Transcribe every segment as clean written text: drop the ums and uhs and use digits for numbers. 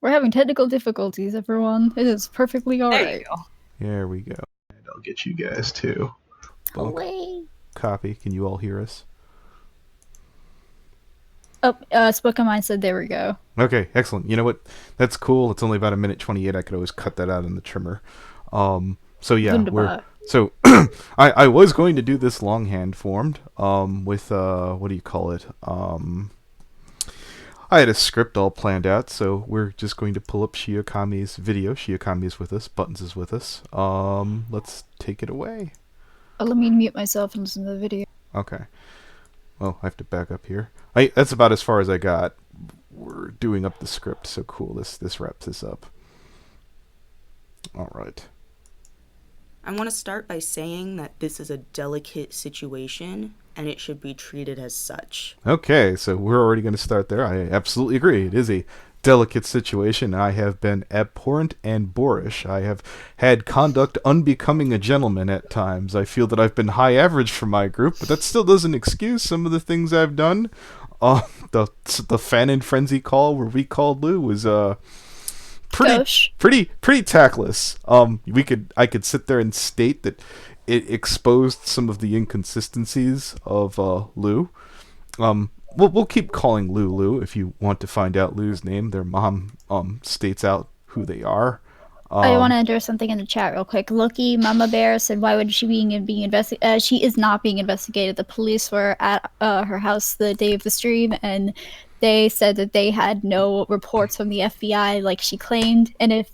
We're having technical difficulties, everyone. It is perfectly There you alright. go. There we go. And I'll get you guys too. Bunk. Hooray! Copy. Can you all hear us? Oh, Spook of Mine said there we go. Okay, excellent. You know what? That's cool. It's only about a minute 28. I could always cut that out in the trimmer. So yeah, Wunderbar. so I was going to do this longhand formed with what do you call it? I had a script all planned out, so we're just going to pull up Shiokami's video. Shiokami is with us. Buttons is with us. Let's take it away. Oh, let me mute myself and listen to the video. Okay. Well, I have to back up here. That's about as far as I got. We're doing up the script, so cool. This wraps this up. All right. I want to start by saying that this is a delicate situation, and it should be treated as such. Okay, so we're already going to start there. I absolutely agree. It is a delicate situation. I have been abhorrent and boorish. I have had conduct unbecoming a gentleman at times. I feel that I've been high average for my group, but that still doesn't excuse some of the things I've done. The fan and frenzy call where we called Lou was pretty tactless. I could sit there and state that it exposed some of the inconsistencies of Lou. We'll keep calling Lou if you want to find out Lou's name. Their mom states out who they are. I want to enter something in the chat real quick. Loki Mama Bear said, "Why would she being investigated? She is not being investigated. The police were at her house the day of the stream, and they said that they had no reports from the FBI, like she claimed. And if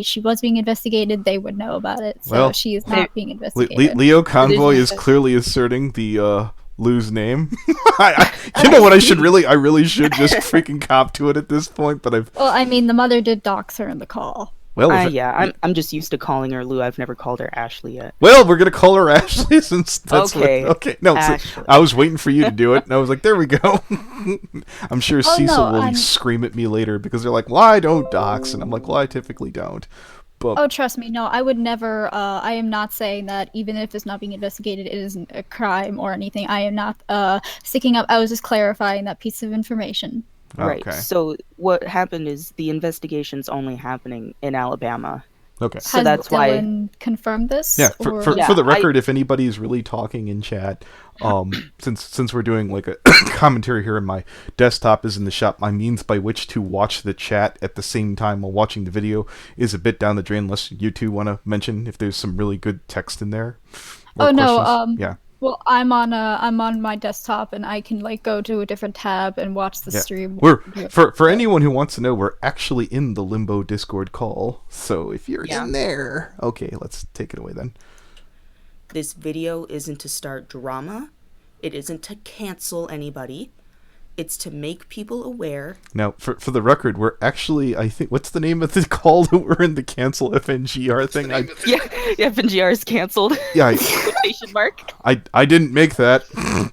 she was being investigated, they would know about it. So Well, she is not being investigated." Leo Convoy is clearly asserting the Lou's name. You know what? I really should just freaking cop to it at this point. But Well, I mean, the mother did dox her in the call. well, Yeah, I'm just used to calling her Lou. I've never called her Ashley yet. well, we're gonna call her Ashley since that's Okay. okay. No, so Ashley. I was waiting for you to do it, and I was like, there we go. I'm sure Oh, Cecil no, will scream at me later because they're like, well, I don't dox, and I'm like, well, I typically don't. But Oh, trust me, no, I would never, I am not saying that even if it's not being investigated, it isn't a crime or anything. I am not sticking up. I was just clarifying that piece of information. Right. okay, So what happened is the investigation's only happening in Alabama. okay. So Has that's why. Dylan confirmed this? Yeah, or- for Yeah, the record, if anybody's really talking in chat, since we're doing like a commentary here and my desktop is in the shop, my means by which to watch the chat at the same time while watching the video is a bit down the drain, unless you two want to mention if there's some really good text in there. or Oh no, questions. Yeah. Well, I'm on my desktop and I can like go to a different tab and watch the Yeah. stream. For anyone who wants to know, we're actually in the Limbo Discord call. So if you're Yeah. in there, okay, let's take it away then. This video isn't to start drama. It isn't to cancel anybody. It's to make people aware. Now, for the record, we're actually, I think, what's the name of the call that we're in the cancel FNGR thing? Yeah, FNGR is canceled. Yeah, Quotation mark. I didn't make that.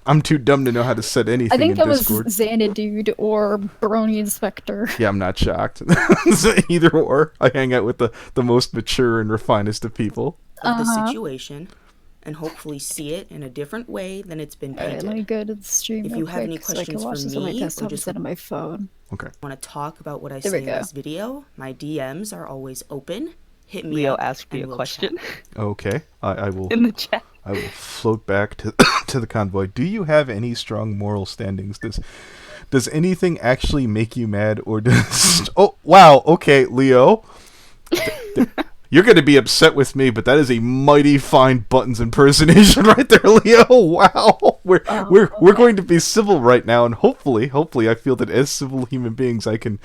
I'm too dumb to know how to set anything I think in that was Discord. Xanadude or Brony Inspector. Yeah, I'm not shocked. Either or. I hang out with the most mature and refinest of people. Of the situation, and hopefully see it in a different way than it's been Alright, painted. let me go to the stream If real you have quick any so I can questions watch for this on my me, or desktop just instead of my phone. Okay. Want to talk about what I There we say in go. this video? My DMs are always open. Hit me Leo up asked me and a we'll question chat. Okay. I will in the chat. I will float back to to the convoy. Do you have any strong moral standings? Does anything actually make you mad, or does... Oh, wow. Okay, Leo. You're going to be upset with me, but that is a mighty fine Buttons impersonation right there, Leo. Wow. We're going to be civil right now, and hopefully I feel that as civil human beings I can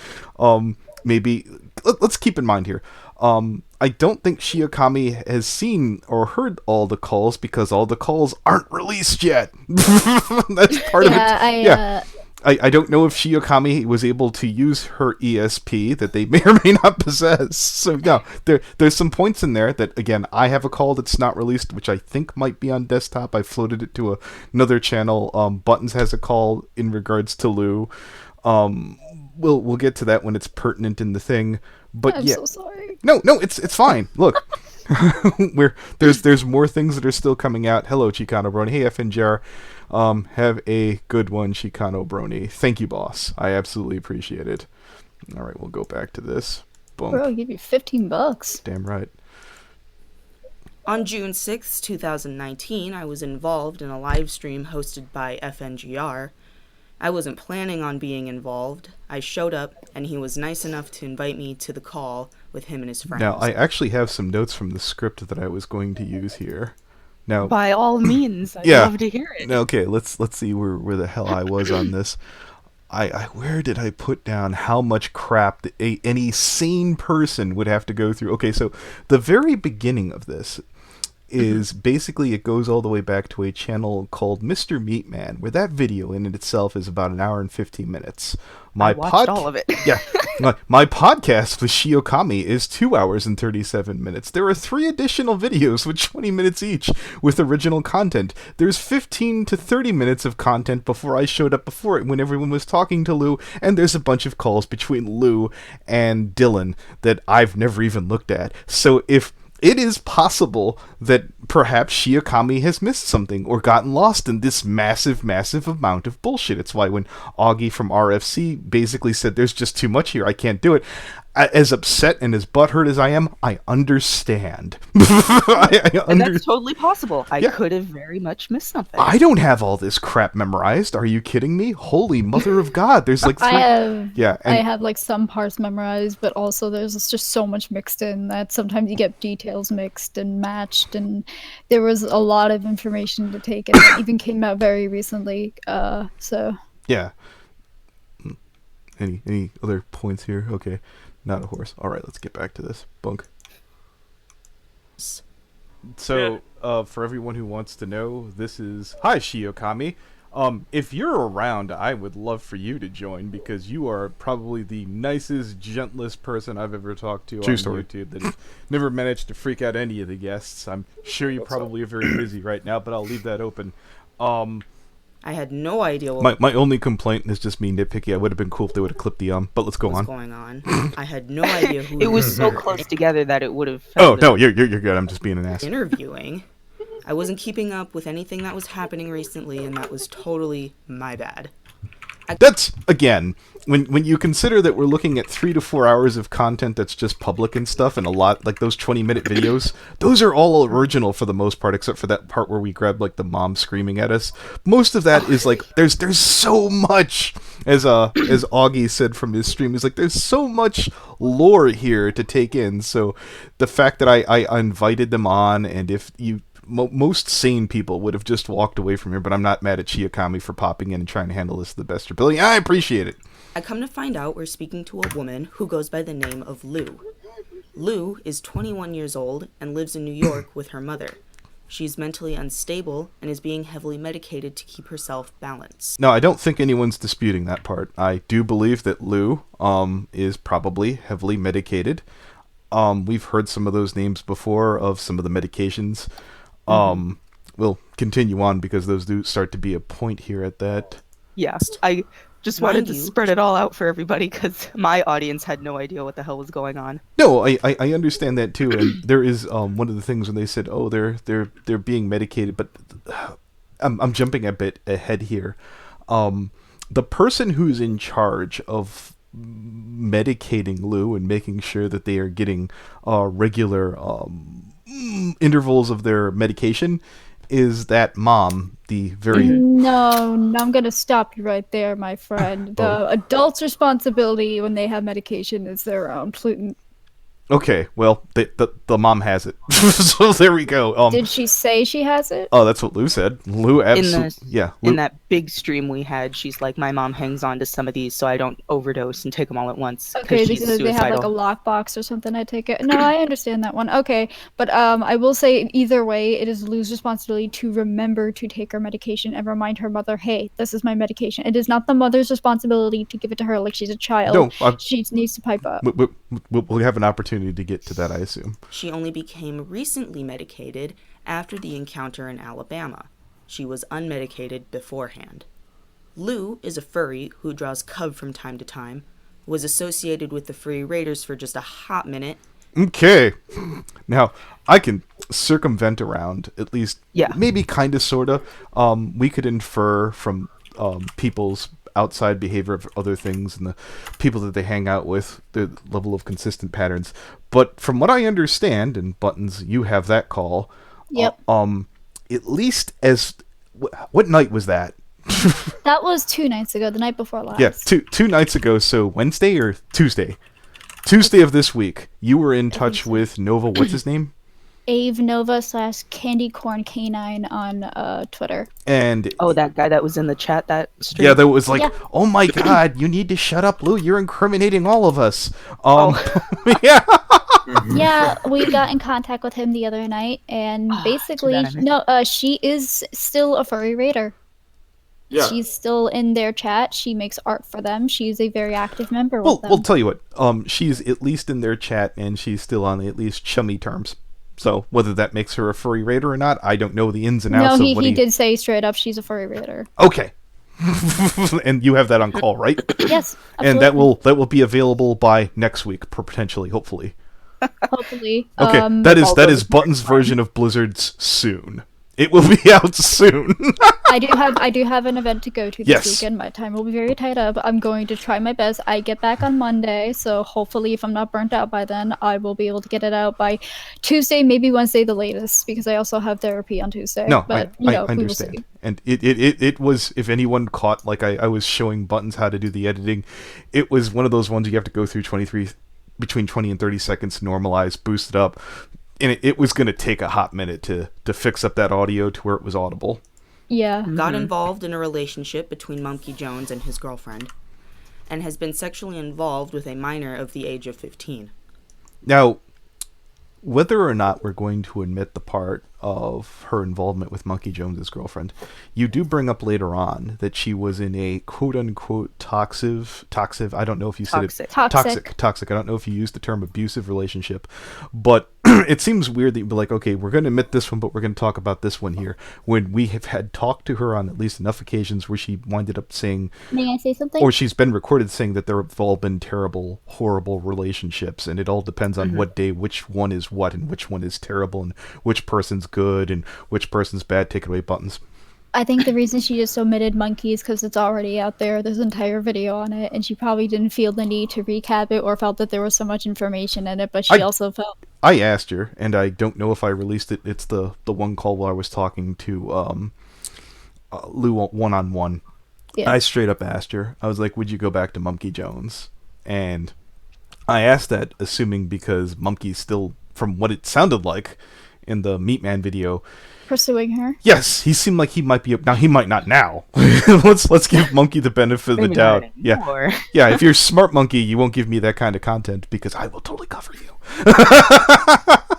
maybe let's keep in mind here. I don't think Shiokami has seen or heard all the calls because all the calls aren't released yet. That's part of it. I don't know if Shiokami was able to use her ESP that they may or may not possess. So no, there's some points in there that, again, I have a call that's not released, which I think might be on desktop. I floated it to another channel. Buttons has a call in regards to Lou. We'll get to that when it's pertinent in the thing. But I'm yeah, so sorry. no, it's fine. Look. There's more things that are still coming out. Hello, Chicano Brony. Hey, FNJR. Have a good one, Chicano Brony. Thank you, boss. I absolutely appreciate it. All right, we'll go back to this. Boom. Bro, I'll give you $15. Damn right. On June 6, 2019, I was involved in a live stream hosted by FNGR. I wasn't planning on being involved. I showed up, and he was nice enough to invite me to the call with him and his friends. Now, I actually have some notes from the script that I was going to use here. Now, By all means, I'd Yeah. love to hear it. okay, let's see where the hell I was on this. I where did I put down how much crap that any sane person would have to go through? Okay, so the very beginning of this is basically it goes all the way back to a channel called Mr. Meatman, where that video in it itself is about an hour and 15 minutes. I watched all of it. Yeah, my podcast with Shiokami is 2 hours and 37 minutes. There are 3 additional videos with 20 minutes each with original content. There's 15 to 30 minutes of content before I showed up before it when everyone was talking to Lou, and there's a bunch of calls between Lou and Dylan that I've never even looked at. So if it is possible that perhaps Shiokami has missed something or gotten lost in this massive, massive amount of bullshit. It's why when Augie from RFC basically said, there's just too much here, I can't do it, as upset and as butthurt as I am, I understand. And that's totally possible. I Yeah. could have very much missed something. I don't have all this crap memorized. Are you kidding me? Holy mother of God. There's like 3... I have like some parts memorized, but also there's just so much mixed in that sometimes you get details mixed and matched, and there was a lot of information to take in. It even came out very recently. So Yeah. Any other points here? Okay. Not a horse. All right, let's get back to this. Bunk. So, for everyone who wants to know, this is... Hi, Shiokami. If you're around, I would love for you to join, because you are probably the nicest, gentlest person I've ever talked to on YouTube that has never managed to freak out any of the guests. I'm sure you probably are very busy right now, but I'll leave that open. I had no idea what My only complaint is just me nitpicky. I would have been cool if they would have clipped the but let's go was on. going on. I had no idea who It was so close together that it would have. Oh, no, you're good. I'm just being an ass. interviewing. I wasn't keeping up with anything that was happening recently, and that was totally my bad. That's, again, when you consider that we're looking at 3 to 4 hours of content that's just public and stuff, and a lot, like those 20-minute videos, those are all original for the most part, except for that part where we grabbed, like, the mom screaming at us. Most of that is, like, there's so much, as Augie said from his stream, is like, there's so much lore here to take in, so the fact that I invited them on, and if you... most sane people would have just walked away from here, but I'm not mad at Shiokami for popping in and trying to handle this to the best of her ability. I appreciate it. I come to find out we're speaking to a woman who goes by the name of Lou. Lou is 21 years old and lives in New York with her mother. She's mentally unstable and is being heavily medicated to keep herself balanced. No, I don't think anyone's disputing that part. I do believe that Lou is probably heavily medicated. We've heard some of those names before of some of the medications. We'll continue on because those do start to be a point here at that. Yeah, I just wanted to spread it all out for everybody because my audience had no idea what the hell was going on. No, I understand that too, and there is one of the things when they said, "Oh, they're being medicated," but I'm jumping a bit ahead here. The person who's in charge of medicating Lou and making sure that they are getting regular intervals of their medication is that mom, the very... No, I'm gonna stop you right there, my friend. The adult's responsibility when they have medication is their own. Okay, well, the mom has it. So there we go. Did she say she has it? Oh, that's what Lou said. Lou absolutely... Yeah. Lou, in that big stream we had, she's like, my mom hangs on to some of these so I don't overdose and take them all at once. Okay, she's because they have like a lockbox or something, I take it. No, I understand that one. Okay, but I will say either way, it is Lou's responsibility to remember to take her medication and remind her mother, hey, this is my medication. It is not the mother's responsibility to give it to her like she's a child. No, she needs to pipe up. We'll have an opportunity to get to that, I assume. She only became recently medicated after the encounter in Alabama. She was unmedicated beforehand. Lou is a furry who draws cub from time to time, was associated with the furry raiders for just a hot minute. Okay. Now, I can circumvent around, at least, maybe kind of, sort of. We could infer from people's outside behavior of other things and the people that they hang out with, the level of consistent patterns. But from what I understand, and Buttons, you have that call. Yep. At least what night was that? That was 2 nights ago, the night before last. Yeah, two nights ago. So Wednesday or Tuesday? Tuesday of this week. You were in touch with Nova. What's his name? Ave Nova / Candy Corn Canine on Twitter. And that guy that was in the chat that stream. yeah, that was like, Yeah. oh my god, you need to shut up, Lou. You're incriminating all of us. Oh. Yeah, we got in contact with him the other night, and basically, too bad I missed she is still a furry raider. Yeah. She's still in their chat. She makes art for them. She's a very active member Well, with them. we'll tell you what. She's at least in their chat, and she's still on at least chummy terms. So whether that makes her a furry raider or not, I don't know the ins and outs No, of what he did say straight up she's a furry raider. Okay. And you have that on call, right? Yes, absolutely. And that will be available by next week, potentially, hopefully. Hopefully. Okay, that is Button's version of Blizzard's soon. It will be out soon. I do have an event to go to this Yes. weekend. My time will be very tight up. I'm going to try my best. I get back on Monday, so hopefully if I'm not burnt out by then, I will be able to get it out by Tuesday, maybe Wednesday the latest, because I also have therapy on Tuesday. No, but I we will understand. see. And it was, if anyone caught, like I was showing Buttons how to do the editing, it was one of those ones you have to go through between 20 and 30 seconds, normalize, boost it up. And it was going to take a hot minute to fix up that audio to where it was audible. Yeah. Got involved in a relationship between Mumkey Jones and his girlfriend, and has been sexually involved with a minor of the age of 15. Now, whether or not we're going to admit the part of her involvement with Monkey Jones's girlfriend, you do bring up later on that she was in a quote-unquote toxic, I don't know if you said Toxic. it, toxic, I don't know if you used the term abusive relationship, but it seems weird that you'd be like, okay, we're going to admit this one, but we're going to talk about this one here, when we have had talked to her on at least enough occasions where she winded up saying, May I say something? or she's been recorded saying that there have all been terrible, horrible relationships, and it all depends on what day, which one is what, and which one is terrible, and which person's good, and which person's bad. Take it away, Buttons. I think the reason she just omitted Monkey is because it's already out there. There's an entire video on it, and she probably didn't feel the need to recap it or felt that there was so much information in it, but she also felt... I asked her, and I don't know if I released it. It's the one call where I was talking to Lou one-on-one. Yeah. I straight up asked her. I was like, would you go back to Monkey Jones? And I asked that assuming because Monkey's still, from what it sounded like in the Meat Man video, Pursuing her? yes, he seemed like he might be. Now he might not. Now, let's give Monkey the benefit of the Maybe doubt. not Yeah, anymore. yeah. If you're smart, Monkey, you won't give me that kind of content because I will totally cover you.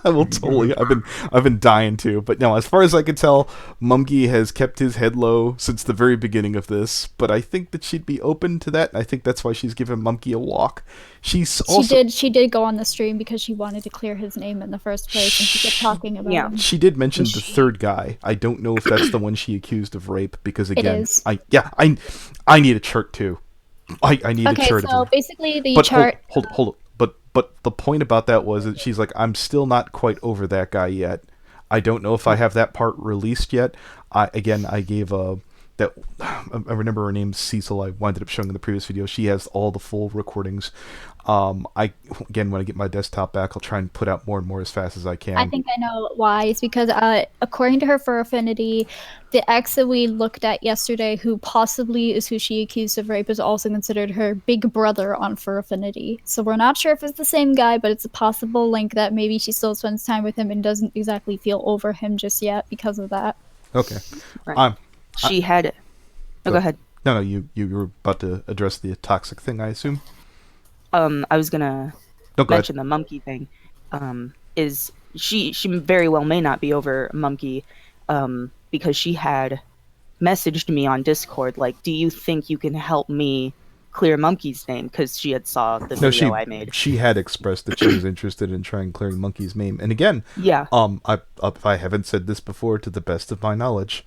I will totally. I've been dying to. But no, as far as I can tell, Monkey has kept his head low since the very beginning of this. But I think that she'd be open to that, and I think that's why she's given Monkey a walk. She's also She did go on the stream because she wanted to clear his name in the first place, and she kept talking about Yeah. him. She did mention the third guy. I don't know if that's the one she accused of rape because again, is. I need a chart too. I need a Okay, chart. so of her. basically the But chart... hold. But the point about that was that she's like, I'm still not quite over that guy yet. I don't know if I have that part released yet. I gave that I remember her name's Cecil. I winded up showing in the previous video. She has all the full recordings. When I get my desktop back, I'll try and put out more and more as fast as I can. I think I know why. It's because according to her Fur Affinity, the ex that we looked at yesterday, who possibly is who she accused of rape, is also considered her big brother on Fur Affinity. So we're not sure if it's the same guy, but it's a possible link that maybe she still spends time with him and doesn't exactly feel over him just yet because of that. Okay. Right. She had... Oh, go ahead. No, you were about to address the toxic thing, I assume? I was gonna No, go ahead. mention the monkey thing. Is she very well may not be over monkey, because she had messaged me on Discord like, do you think you can help me clear monkey's name? Because she had saw the video I made. She had expressed that she was interested in trying clearing Monkey's name. And again, Yeah. if I haven't said this before, to the best of my knowledge,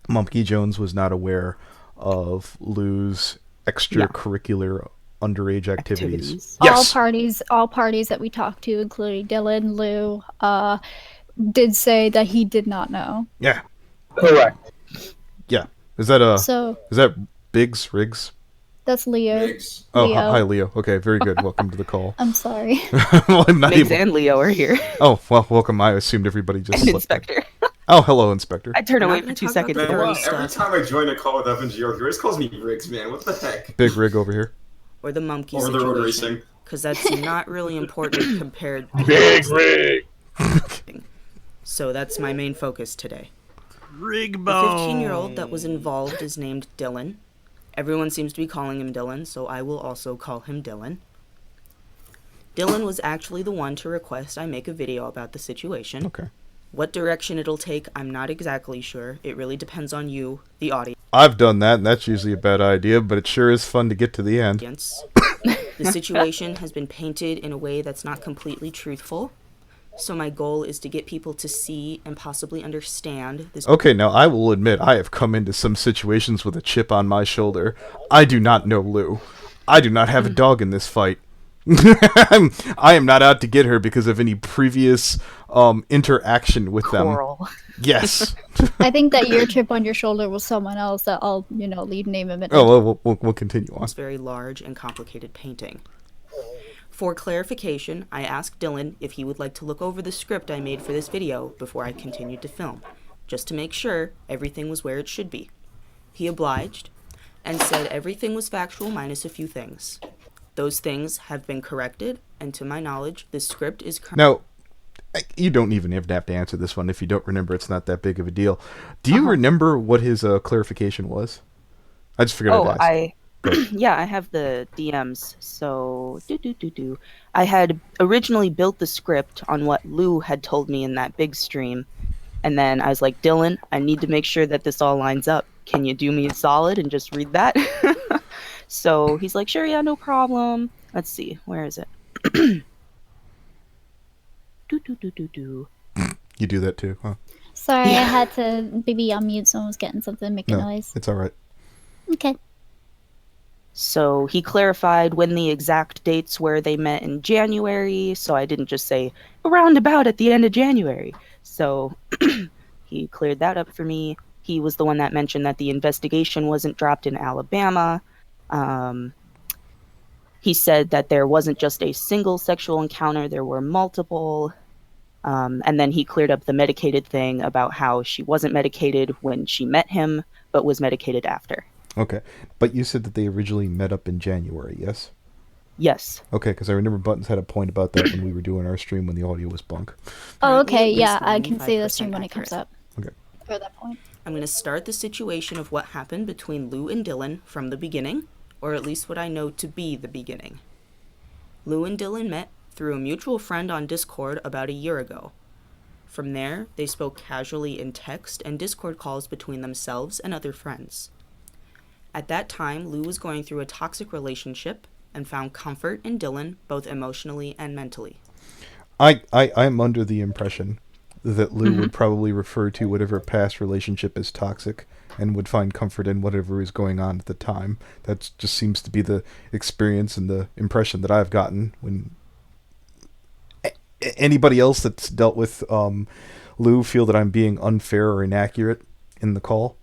Monkey Jones was not aware of Lou's extracurricular underage activities. Yes. All parties that we talked to, including Dylan, Lou, did say that he did not know. Yeah. Correct. Yeah. Is that So Biggs Riggs? That's Leo. Migz. Oh, Leo. hi, Leo. Okay, very good. Welcome to the call. I'm sorry. Well, I'm not Migz able. and Leo are here. Oh, well, welcome. I assumed everybody just And slept. Inspector. Oh, hello, Inspector. I turned We're away not for gonna 2 talk about seconds. the Man, furry every stuff. time I join a call with FNGR, he always calls me Riggs, man. What the heck? Big rig over here. Or the monkey Or the road situation. racing. Because that's not really important compared to Big rig. So that's my main focus today. Rig The bone. 15-year-old that was involved is named Dylan. Everyone seems to be calling him Dylan, so I will also call him Dylan. Dylan was actually the one to request I make a video about the situation. Okay. What direction it'll take, I'm not exactly sure. It really depends on you, the I've done that, and that's usually a bad idea, but it sure is fun to get to the end. audience. The situation has been painted in a way that's not completely truthful. So my goal is to get people to see and possibly understand this. Okay, now I will admit I have come into some situations with a chip on my shoulder. I do not know Lou. I do not have a dog in this fight. I am not out to get her because of any previous interaction with them. Coral. Yes. I think that your chip on your shoulder was someone else that I'll, leave name of it. Oh, well, we'll continue on. This very large and complicated painting. For clarification, I asked Dylan if he would like to look over the script I made for this video before I continued to film, just to make sure everything was where it should be. He obliged and said everything was factual minus a few things. Those things have been corrected, and to my knowledge, this script is current. Now, you don't even have to answer this one. If you don't remember, it's not that big of a deal. Do you remember what his clarification was? I just figured I'd ask. Yeah, I have the DMs. So, I had originally built the script on what Lou had told me in that big stream. And then I was like, Dylan, I need to make sure that this all lines up. Can you do me a solid and just read that? So he's like, sure, yeah, no problem. Let's see. Where is it? You do that too, huh? Sorry, Yeah. I had to maybe unmute. Someone was getting something, making No, noise. it's all right. Okay. So he clarified when the exact dates where they met in January. So I didn't just say around about at the end of January. So he cleared that up for me. He was the one that mentioned that the investigation wasn't dropped in Alabama. He said that there wasn't just a single sexual encounter, there were multiple. And then he cleared up the medicated thing about how she wasn't medicated when she met him, but was medicated after. Okay. But you said that they originally met up in January, yes? Yes. Okay, because I remember Buttons had a point about that when we were doing our stream when the audio was bunk. Oh, Currently okay. at Yeah, least I can see the stream 95% when it comes accurate. up. Okay. For that point. I'm going to start the situation of what happened between Lou and Dylan from the beginning, or at least what I know to be the beginning. Lou and Dylan met through a mutual friend on Discord about a year ago. From there, they spoke casually in text and Discord calls between themselves and other friends. At that time, Lou was going through a toxic relationship and found comfort in Dylan, both emotionally and mentally. I'm under the impression that Lou would probably refer to whatever past relationship as toxic and would find comfort in whatever is going on at the time. That just seems to be the experience and the impression that I've gotten when anybody else that's dealt with Lou feel that I'm being unfair or inaccurate in the call.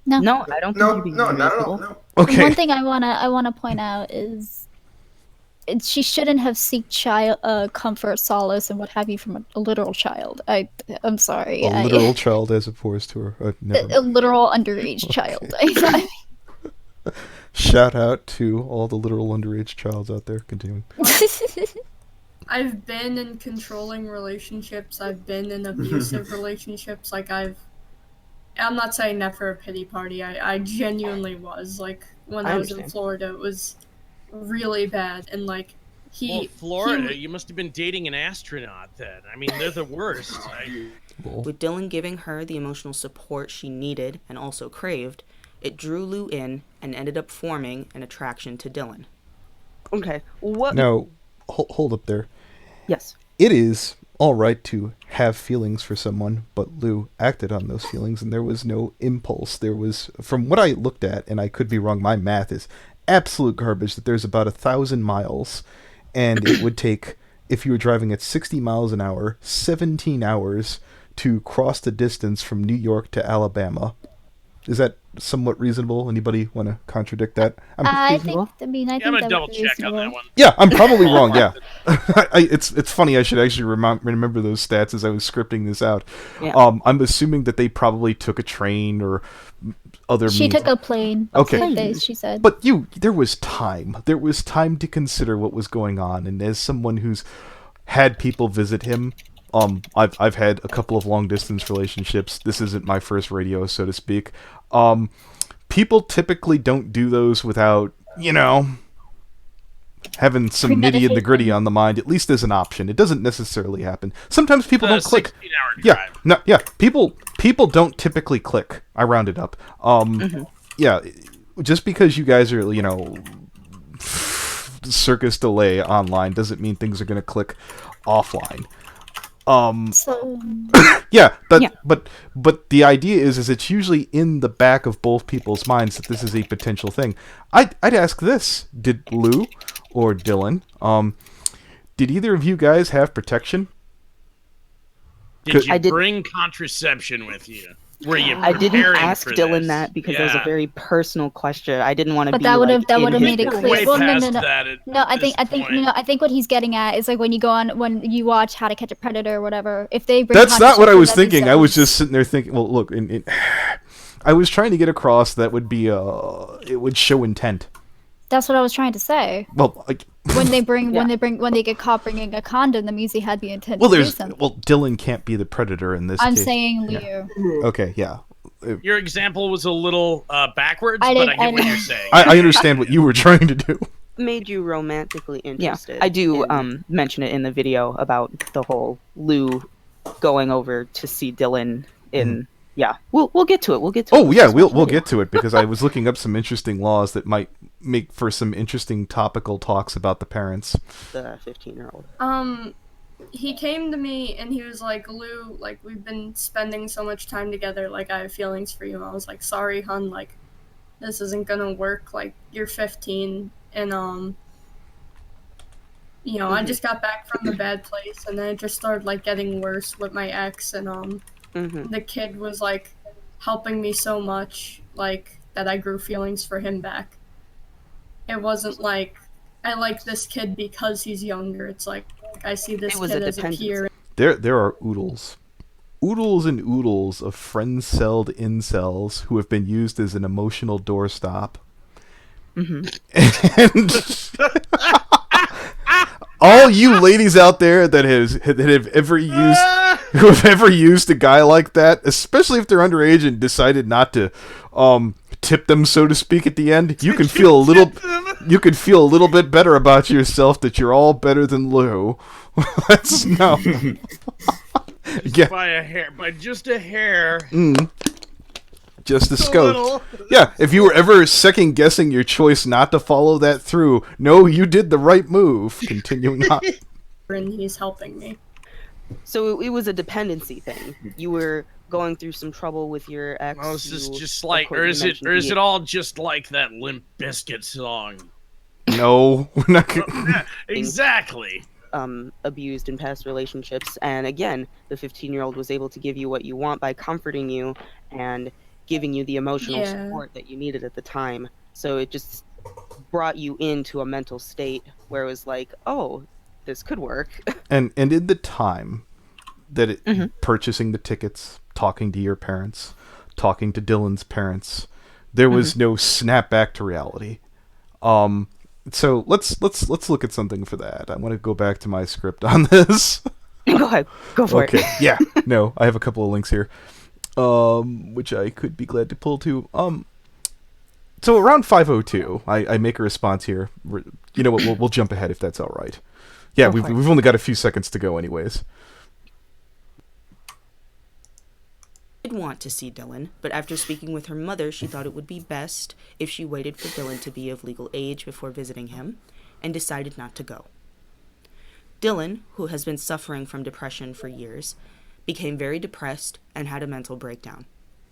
No. No, I don't think No, you're being no, not at all. unreasonable. No. Okay. One thing I wanna point out is she shouldn't have seeked child comfort, solace, and what have you from a literal child. I'm sorry. A literal child as opposed to her. A literal underage child. Shout out to all the literal underage childs out there. Continuing. I've been in controlling relationships. I've been in abusive relationships. I'm not saying that for a pity party. I genuinely was. Like, when I was in understand. Florida, it was really bad. And, Well, Florida, you must have been dating an astronaut then. I mean, they're the worst. With Dylan giving her the emotional support she needed and also craved, it drew Lou in and ended up forming an attraction to Dylan. Okay. What? Now, hold up there. Yes. It is all right to have feelings for someone, but Lou acted on those feelings and there was no impulse. There was, from what I looked at, and I could be wrong, my math is absolute garbage, that there's about 1,000 miles, and it would take, if you were driving at 60 miles an hour, 17 hours to cross the distance from New York to Alabama. Is that somewhat reasonable? Anybody want to contradict that? I reasonable? think. I mean, I Yeah, think I'm that gonna double would be check on reasonable. that one. Yeah, I'm probably wrong. Yeah, it's funny. I should actually remember those stats as I was scripting this out. Yeah. I'm assuming that they probably took a train or other She means. took a plane. Okay. She said. But there was time. There was time to consider what was going on, and as someone who's had people visit him, I've had a couple of long distance relationships. This isn't my first radio, so to speak. People typically don't do those without, having some nitty and the gritty on the mind, at least as an option. It doesn't necessarily happen. Sometimes people don't click. 16-hour Yeah, drive. no, yeah. People don't typically click. I rounded up. Yeah, just because you guys are, circus delay online doesn't mean things are going to click offline. So. Yeah, Yeah. but the idea is it's usually in the back of both people's minds that this is a potential thing. I'd ask this: did Lou or Dylan, did either of you guys have protection? Did you I did- bring contraception with you? Were you I didn't preparing ask for Dylan this? that because that was Yeah. a very personal question. I didn't want to But be that would have like, that in would have his made it We're clear. way Well, no, past no, no. that at No, I this think point. I think what he's getting at is like when you go on when you watch How to Catch a Predator or whatever. If they bring That's not what I was contraception, that thinking. I was makes just sitting there thinking. Well, look, I was trying to get across that would be it would show intent. That's what I was trying to say. Well, When they get caught bringing a condom, that means he had the intent well, to do there's something. Dylan can't be the predator in this I'm case. saying Yeah. Leo. Okay, yeah. Your example was a little backwards, I but didn't- I get I what didn't- you're saying. I understand what you were trying to do. Made you romantically Yeah, interested. I do in- mention it in the video about the whole Lou going over to see Dylan in. Yeah, we'll get to it. We'll get to it. Oh Let's yeah, just watch the we'll video. get to it because I was looking up some interesting laws that might make for some interesting topical talks about the parents. the 15-year-old. He came to me and he was like, Lou, like, we've been spending so much time together, like, I have feelings for you. And I was like, sorry, hun, like, this isn't gonna work, like, you're 15, and, I just got back from the bad place, and then it just started, like, getting worse with my ex, and, the kid was, like, helping me so much, like, that I grew feelings for him back. It wasn't like, I like this kid because he's younger. It's like, I see this It was kid a as a dependency. peer. There are oodles and oodles of friend-celled incels who have been used as an emotional doorstop. And all you ladies out there that have ever used who have ever used a guy like that, especially if they're underage and decided not to tip them, so to speak, at the end, you can feel a little bit better about yourself that you're all better than Lou. That's no. Yeah. By just a hair. Just a A scope. little. Yeah, if you were ever second guessing your choice not to follow that through, no, you did the right move. Continuing on. And he's helping me. So it was a dependency thing. You were going through some trouble with your ex. Oh, is this you- just of like, course or you is it, mentioned or is the- it all just like that Limp Bizkit song? No, we're not gonna... Yeah, exactly. abused in past relationships, and again, the 15-year-old was able to give you what you want by comforting you and giving you the emotional Yeah. support that you needed at the time. So it just brought you into a mental state where it was like, oh, this could work. And in the time that purchasing the tickets, talking to your parents, talking to Dylan's parents, there was no snap back to reality. So let's look at something for that. I want to go back to my script on this. Go ahead, go for Okay, it. yeah. No, I have a couple of links here, which I could be glad to pull to. So around 5:02, I make a response here. You know what? We'll jump ahead if that's all right. Yeah, Go for it. we've only got a few seconds to go, anyways. Did want to see Dylan, but after speaking with her mother, she thought it would be best if she waited for Dylan to be of legal age before visiting him, and decided not to go. Dylan, who has been suffering from depression for years, became very depressed and had a mental breakdown.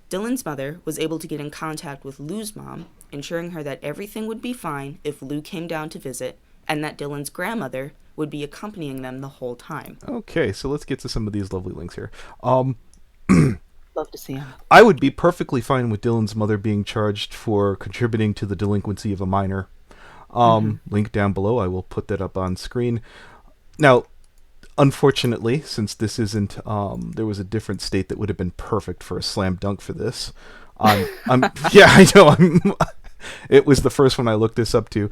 Dylan's mother was able to get in contact with Lou's mom, ensuring her that everything would be fine if Lou came down to visit, and that Dylan's grandmother would be accompanying them the whole time. Okay, so let's get to some of these lovely links here. Love to see him. I would be perfectly fine with Dylan's mother being charged for contributing to the delinquency of a minor. Link down below. I will put that up on screen. Now, unfortunately, since this isn't, there was a different state that would have been perfect for a slam dunk for this. Yeah, I know. It was the first one I looked this up to.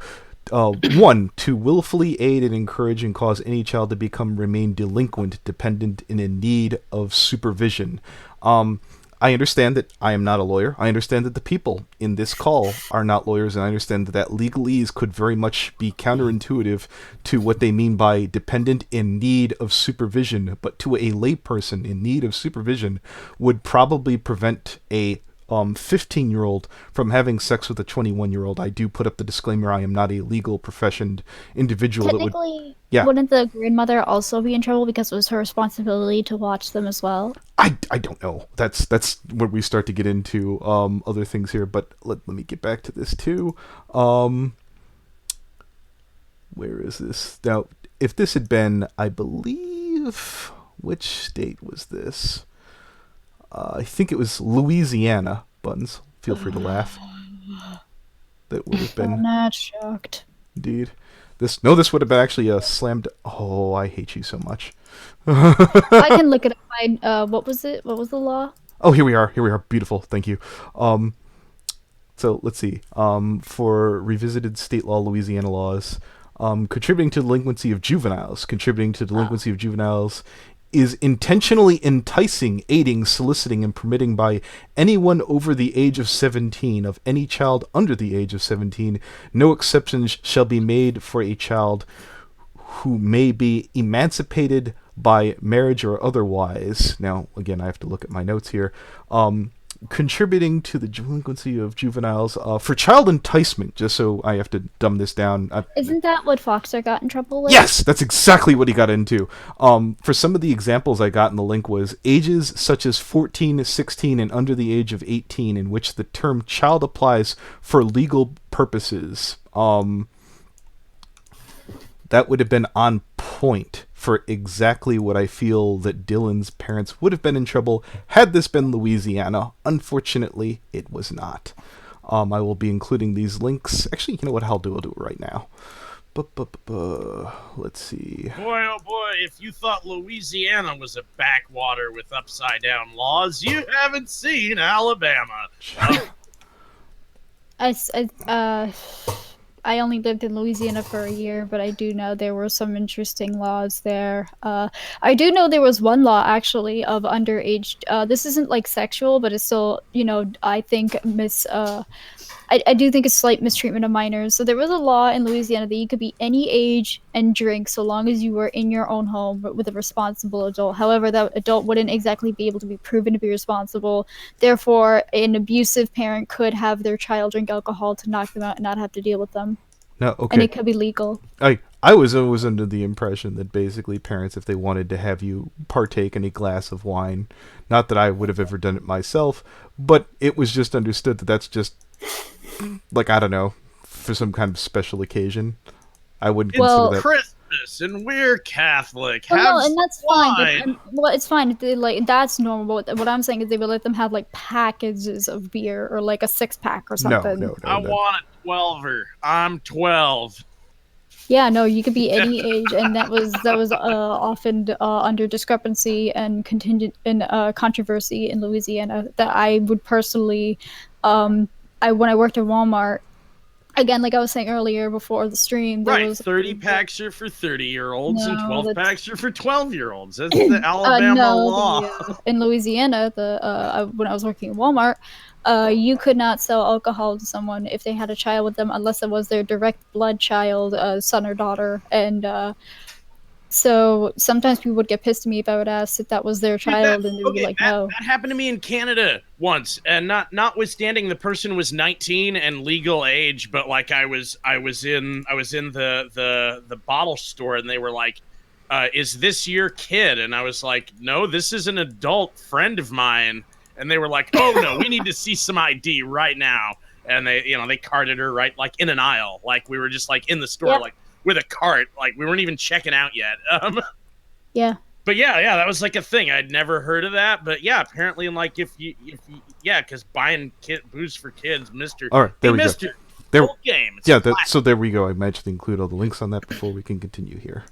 1, to willfully aid and encourage and cause any child to remain delinquent, dependent, and in need of supervision. I understand that I am not a lawyer. I understand that the people in this call are not lawyers, and I understand that legalese could very much be counterintuitive to what they mean by dependent in need of supervision, but to a layperson in need of supervision would probably prevent a 15-year-old from having sex with a 21-year-old. I do put up the disclaimer, I am not a legal professioned individual that would... Technically, Yeah. wouldn't the grandmother also be in trouble because it was her responsibility to watch them as well? I don't know. That's where we start to get into other things here, but let me get back to this too. Where is this? Now, if this had been, I believe, which state was this? I think it was Louisiana. Buttons, feel free to laugh. That would have been... I'm not shocked. Indeed. This would have been actually a slammed... Oh, I hate you so much. I can look it up. What was it? What was the law? Oh, here we are. Beautiful. Thank you. So let's see. For revisited state law, Louisiana laws, contributing to delinquency of juveniles. Contributing to delinquency of juveniles is intentionally enticing, aiding, soliciting, and permitting by anyone over the age of 17 of any child under the age of 17. No exceptions shall be made for a child who may be emancipated by marriage or otherwise. Now, again, I have to look at my notes here. Contributing to the delinquency of juveniles for child enticement, just so I have to dumb this down. Isn't that what Foxer got in trouble with? Yes, that's exactly what he got into. For some of the examples I got in the link was ages such as 14, 16, and under the age of 18 in which the term child applies for legal purposes. That would have been on point for exactly what I feel that Dylan's parents would have been in trouble had this been Louisiana. Unfortunately, it was not. I will be including these links. Actually, you know what? I'll do it right now. Let's see. Boy, oh boy, if you thought Louisiana was a backwater with upside-down laws, you haven't seen Alabama. I only lived in Louisiana for a year, but I do know there were some interesting laws there. I do know there was one law, actually, of underage... this isn't, like, sexual, but it's still, I think I do think it's slight mistreatment of minors. So there was a law in Louisiana that you could be any age and drink so long as you were in your own home with a responsible adult. However, that adult wouldn't exactly be able to be proven to be responsible. Therefore, an abusive parent could have their child drink alcohol to knock them out and not have to deal with them. No, okay. And it could be legal. I was always under the impression that basically parents, if they wanted to have you partake in a glass of wine, not that I would have ever done it myself, but it was just understood that that's just... like, I don't know, for some kind of special occasion. I wouldn't consider that... Christmas, and we're Catholic. No, and that's fine. Well, it's fine. That's normal. What I'm saying is they would let them have, like, packages of beer, or, like, a 6-pack or something. No. I want a 12er. I'm 12. Yeah, no, you could be any age, and that was often under discrepancy and contingent and controversy in Louisiana. That I would personally... when I worked at Walmart, again, like I was saying earlier before the stream, there was 30 packs are for 30-year-olds and 12 that's... packs are for 12-year-olds. That's the Alabama law. In Louisiana, when I was working at Walmart, you could not sell alcohol to someone if they had a child with them unless it was their direct blood child, son or daughter, and so sometimes people would get pissed at me if I would ask if that was their child, and they would be like, no. That happened to me in Canada once, and notwithstanding the person was 19 and legal age, but like I was in the bottle store, and they were like, "Is this your kid?" And I was like, "No, this is an adult friend of mine." And they were like, "Oh no, we need to see some ID right now." And they carted her right like in an aisle, like we were just like in the store, like with a cart, like we weren't even checking out yet. Yeah. but yeah, that was like a thing. I'd never heard of that, but yeah, apparently, like if you yeah, because buying booze for kids, Mister. All right, there hey, we Mister, go. There, full game. It's yeah, flat. so there we go. I managed to include all the links on that before we can continue here.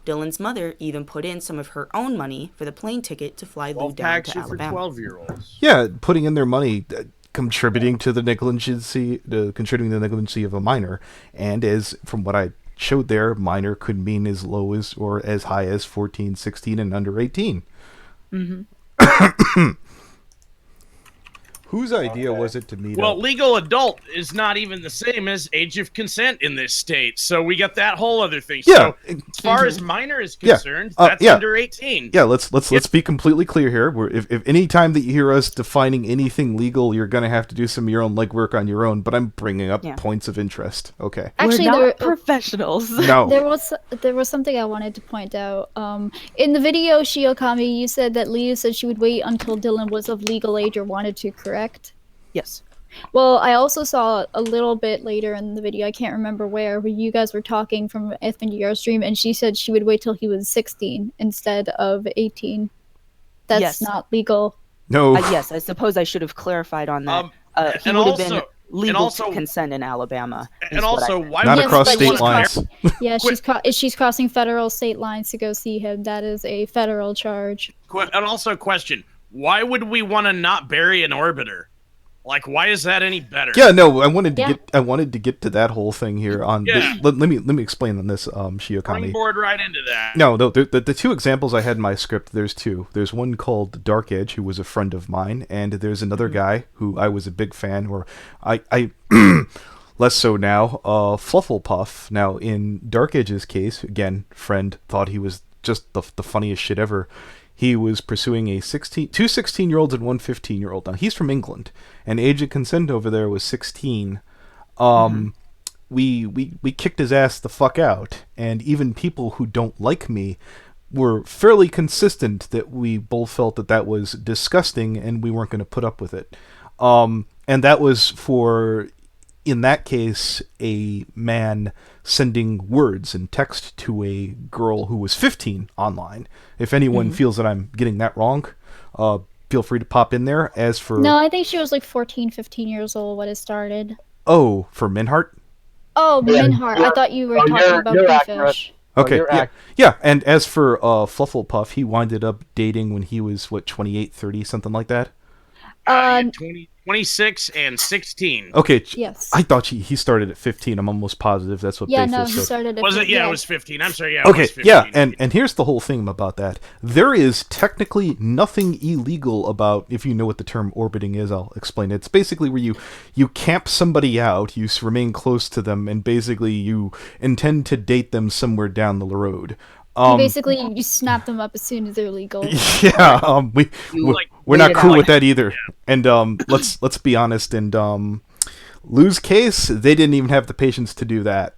Dylan's mother even put in some of her own money for the plane ticket to fly Lou 12 down packs to are for Alabama. 12-year-olds. Yeah, putting in their money, contributing to the negligency of a minor, and as from what I showed there, minor could mean as low as or as high as 14, 16, and under 18. Mm-hmm. Whose idea was it to meet Well, up? legal adult is not even the same as age of consent in this state, so we got that whole other thing. Yeah. So, as far as minor is Yeah. concerned, that's Yeah. under 18. Yeah, let's be completely clear here. If any time that you hear us defining anything legal, you're gonna have to do some of your own legwork on your own. But I'm bringing up Yeah. points of interest. Okay. Actually, We're not there, professionals. No. there was something I wanted to point out. In the video, Shiokami, you said that Liu said she would wait until Dylan was of legal age or wanted to, correct? Yes. Well, I also saw a little bit later in the video, I can't remember where you guys were talking from FNDR stream, and she said she would wait till he was 16 instead of 18. That's Yes. not legal. No. Yes, I suppose I should have clarified on that. He and would have also- been legal also- to consent in Alabama. And is what also, I- why Not would Yes, across but state she's lines. Yeah, she's crossing federal state lines to go see him. That is a federal charge. And also, a question: why would we want to not bury an orbiter? Like, why is that any better? Yeah, no, I wanted Yeah. to get to that whole thing here on Yeah. let me explain on this Shiokami. Springboard right into that. No, the two examples I had in my script, there's two. There's one called Dark Edge, who was a friend of mine, and there's another guy who I was a big fan, or I less so now, Flufflepuff. Now, in Dark Edge's case, again, friend, thought he was just the funniest shit ever. He was pursuing two 16-year-olds and one 15-year-old. Now, he's from England, and age of consent over there was 16. We kicked his ass the fuck out, and even people who don't like me were fairly consistent that we both felt that was disgusting, and we weren't going to put up with it. And that was for, in that case, a man sending words and text to a girl who was 15 online. If anyone feels that I'm getting that wrong, feel free to pop in there. As for... No, I think she was like 14, 15 years old when it started. Oh, for Minhart? Oh, Minhart. I thought you were talking about you're Bluefish. Okay, you're yeah, and as for Flufflepuff, he winded up dating when he was, 28, 30, something like that? 26 and 16. Okay, Yes. I thought he started at 15. I'm almost positive that's what Yeah, Bayfish no, he said. started at Was it? Yeah, yeah. it was 15. I'm sorry. Yeah, it Okay, was 15. yeah, and here's the whole thing about that. There is technically nothing illegal about, if you know what the term orbiting is, I'll explain it. It's basically where you camp somebody out, you remain close to them, and basically you intend to date them somewhere down the road. Basically, you snap them up as soon as they're legal. Yeah, we're not wait it cool out. with that either. And let's be honest. And Lou's case, they didn't even have the patience to do that.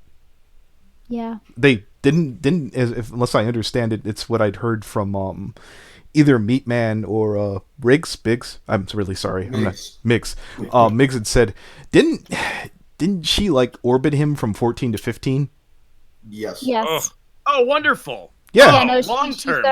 Yeah. They didn't unless I understand it. It's what I'd heard from either Meatman or Biggs. I'm really sorry. I'm not Migz. Migz had said, didn't she like orbit him from 14 to 15? Yes. Yes. Oh, wonderful. Yeah. Yeah, no, long she term.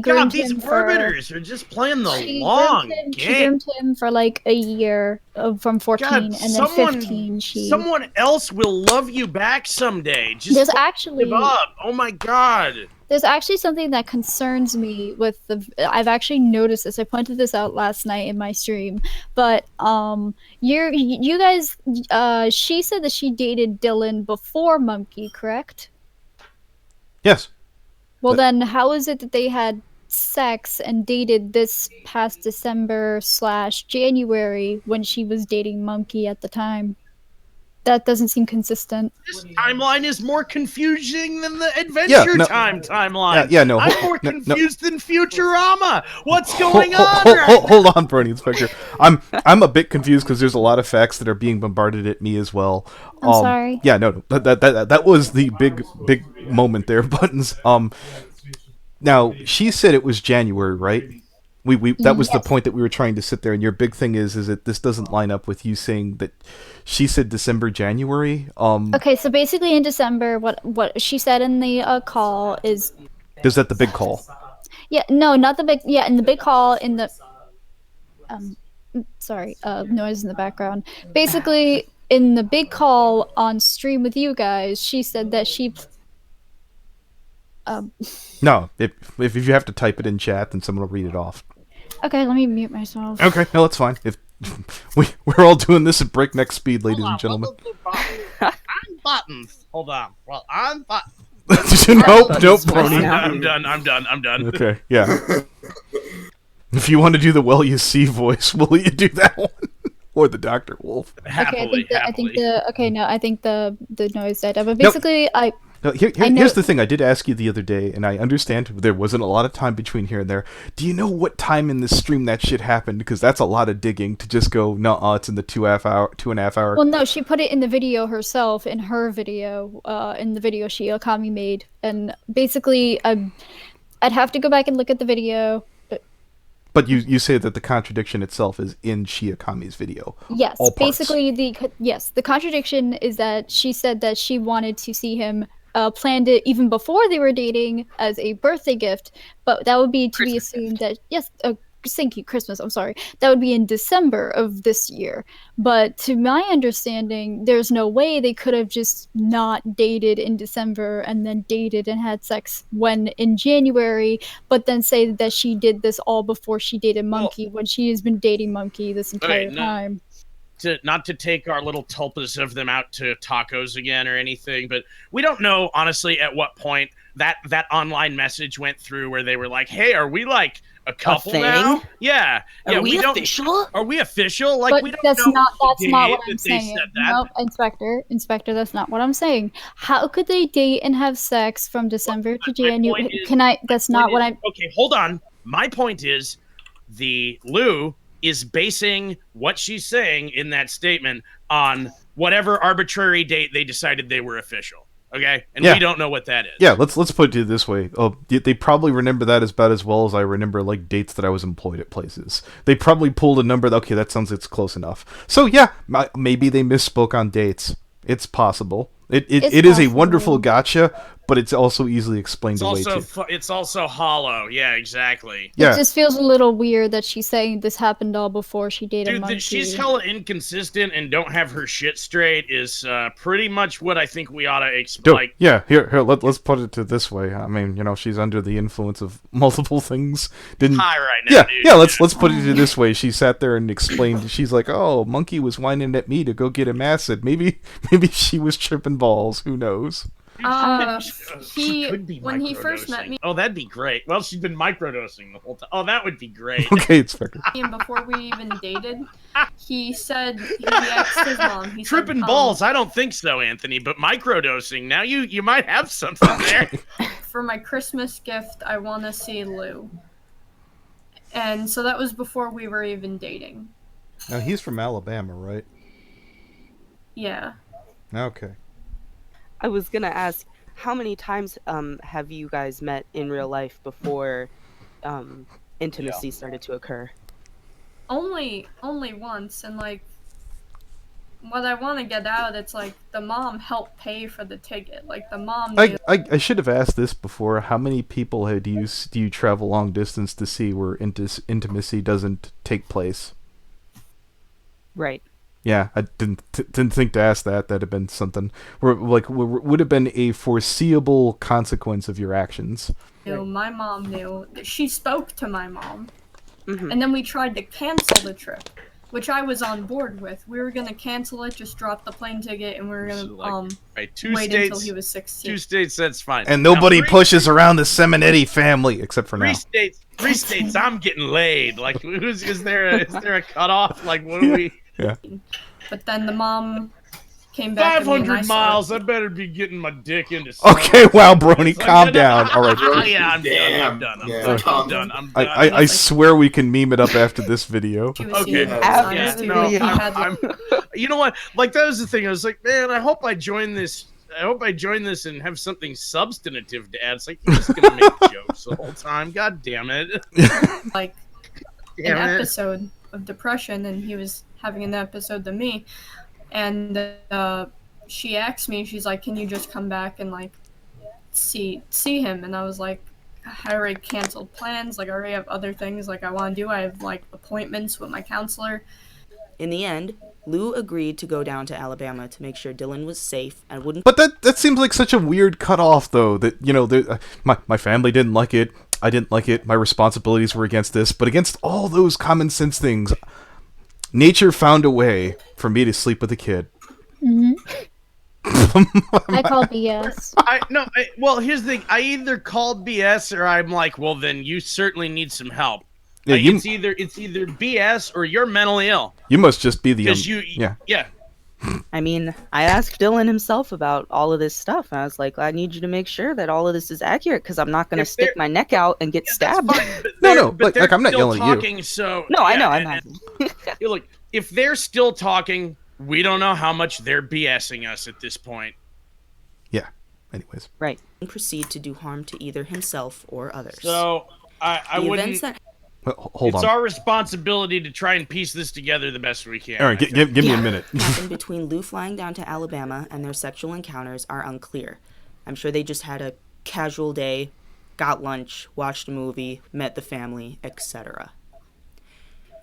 groomed God, these him for... orbiters are just playing the She long groomed game. him for like a year from 14, God, and then 15 she... someone else will love you back someday. Just There's fucking actually... give up. Oh my god. There's actually something that concerns me with the... I've actually noticed this. I pointed this out last night in my stream. But, you guys... she said that she dated Dylan before Monkey, correct? Yes. Well, then how is it that they had sex and dated this past December/January when she was dating Monkey at the time? That doesn't seem consistent. This timeline is more confusing than the Adventure no. Time timeline. Yeah, no. I'm more no. confused than Futurama. What's going on? right Hold on, Bernie Inspector. I'm a bit confused because there's a lot of facts that are being bombarded at me as well. I'm sorry. Yeah, no, that was the big moment there. Buttons. Now she said it was January, right? We that was the point that we were trying to sit there, and your big thing is that this doesn't line up with you saying that she said December, January. Okay, so basically in December, what she said in the call is Is that the big call? Yeah, no, not the big. Yeah, in the big call in the. Sorry, noise in the background. Basically, in the big call on stream with you guys, she said that she. No, if you have to type it in chat, then someone will read it off. Okay, let me mute myself. Okay, no, that's fine. If we're all doing this at breakneck speed, ladies and gentlemen. I'm buttons. Hold on. Well, I'm buttons. Nope, Brony. I'm done. Okay, yeah. If you want to do the well you see voice, will you do that one? Or the Dr. Wolf? Happily, I think the noise died out. But basically, No, here's the thing. I did ask you the other day, and I understand there wasn't a lot of time between here and there. Do you know what time in this stream that shit happened? Because that's a lot of digging to just go, no, it's in the 2.5 hour. Well, no, she put it in the video herself, in her video, in the video she okami made. And basically, I'd have to go back and look at the video. But you say that the contradiction itself is in Shiakami's video. Yes, all parts. basically the contradiction is that she said that she wanted to see him, planned it even before they were dating as a birthday gift, but that would be to be assumed that thank you, Christmas, I'm sorry. That would be in December of this year. But to my understanding, there's no way they could have just not dated in December and then dated and had sex in January, but then say that she did this all before she dated Monkey when she has been dating Monkey this entire time. Not to take our little tulpas of them out to tacos again or anything, but we don't know, honestly, at what point that online message went through where they were like, hey, are we like a couple now? Yeah. Are we official? Are we official? Like, but we don't that's know. not what I'm they saying. said that. Nope, Inspector, that's not what I'm saying. How could they date and have sex from December to January? That's not what I'm. Okay, hold on. My point is, the Lou is basing what she's saying in that statement on whatever arbitrary date they decided they were official. Okay, and we don't know what that is. Yeah, let's put it this way. They probably remember that about as well as I remember like dates that I was employed at places. They probably pulled a number. Okay, that sounds like it's close enough. So yeah, maybe they misspoke on dates. It's possible. It is a wonderful gotcha, but it's also easily explained away too. It's also hollow. Yeah, exactly. Yeah. It just feels a little weird that she's saying this happened all before she dated Monkey. Dude, she's hella inconsistent and don't have her shit straight is pretty much what I think we ought to explain. Yeah, here, let's put it to this way. I mean, she's under the influence of multiple things. High right now, dude. Yeah, let's put it to this way. She sat there and explained. She's like, oh, Monkey was whining at me to go get him acid. Maybe she was tripping balls. Who knows? She could be when he first met me. Oh, that'd be great. Well, she's been microdosing the whole time. Oh, that would be great. Okay, Inspector. And before we even dated, he said he asked his mom. He Tripping said, balls? I don't think so, Anthony. But microdosing. Now you might have something there. For my Christmas gift, I want to see Lou. And so that was before we were even dating. Now he's from Alabama, right? Yeah. Okay. I was gonna ask, how many times have you guys met in real life before intimacy started to occur? Only once, and like what I want to get out, it's like the mom helped pay for the ticket. Like the mom. I should have asked this before. How many people do you travel long distance to see where intimacy doesn't take place? Right. Yeah, I didn't think to ask that. That'd have been something would have been a foreseeable consequence of your actions. My mom knew. She spoke to my mom, Mm-hmm. and then we tried to cancel the trip, which I was on board with. We were gonna cancel it, just drop the plane ticket, and we were gonna wait until he was 16. 2 states, that's fine. And nobody pushes around the Seminetti family except for now. 3 states, I'm getting laid. Like, is there a cutoff? Like, what do we? Yeah. But then the mom came back. 500 miles. I better be getting my dick into. Okay, wow, Brony, calm down. All right. Yeah, I'm done. I'm done. I swear we can meme it up after this video. Okay. You know what? Like, that was the thing. I was like, man, I hope I join this and have something substantive to add. It's like, you're just gonna make jokes the whole time. God damn it. Like an episode of depression, and he was having an episode to me, and she asked me, she's like, can you just come back and like see him? And I was like, I already canceled plans. Like I already have other things like I want to do. I have like appointments with my counselor. In the end, Lou agreed to go down to Alabama to make sure Dylan was safe and wouldn't. But that seems like such a weird cutoff, though. That my family didn't like it. I didn't like it. My responsibilities were against this, but against all those common sense things, nature found a way for me to sleep with a kid. Mm-hmm. I call BS. Well, here's the thing. I either called BS or I'm like, well, then you certainly need some help. Yeah, Like, it's either BS or you're mentally ill. You must just be the yeah. I mean, I asked Dylan himself about all of this stuff, and I was like, I need you to make sure that all of this is accurate, because I'm not going to stick my neck out and get stabbed. No, like I'm not yelling at you. So no, I know, I'm not. Look, if they're still talking, we don't know how much they're BSing us at this point. Yeah. Anyways. Right. Proceed to do harm to either himself or others. So I wouldn't. Hold on. It's our responsibility to try and piece this together the best we can. All right, give me a minute. happened between Lou flying down to Alabama and their sexual encounters are unclear. I'm sure they just had a casual day, got lunch, watched a movie, met the family, etc.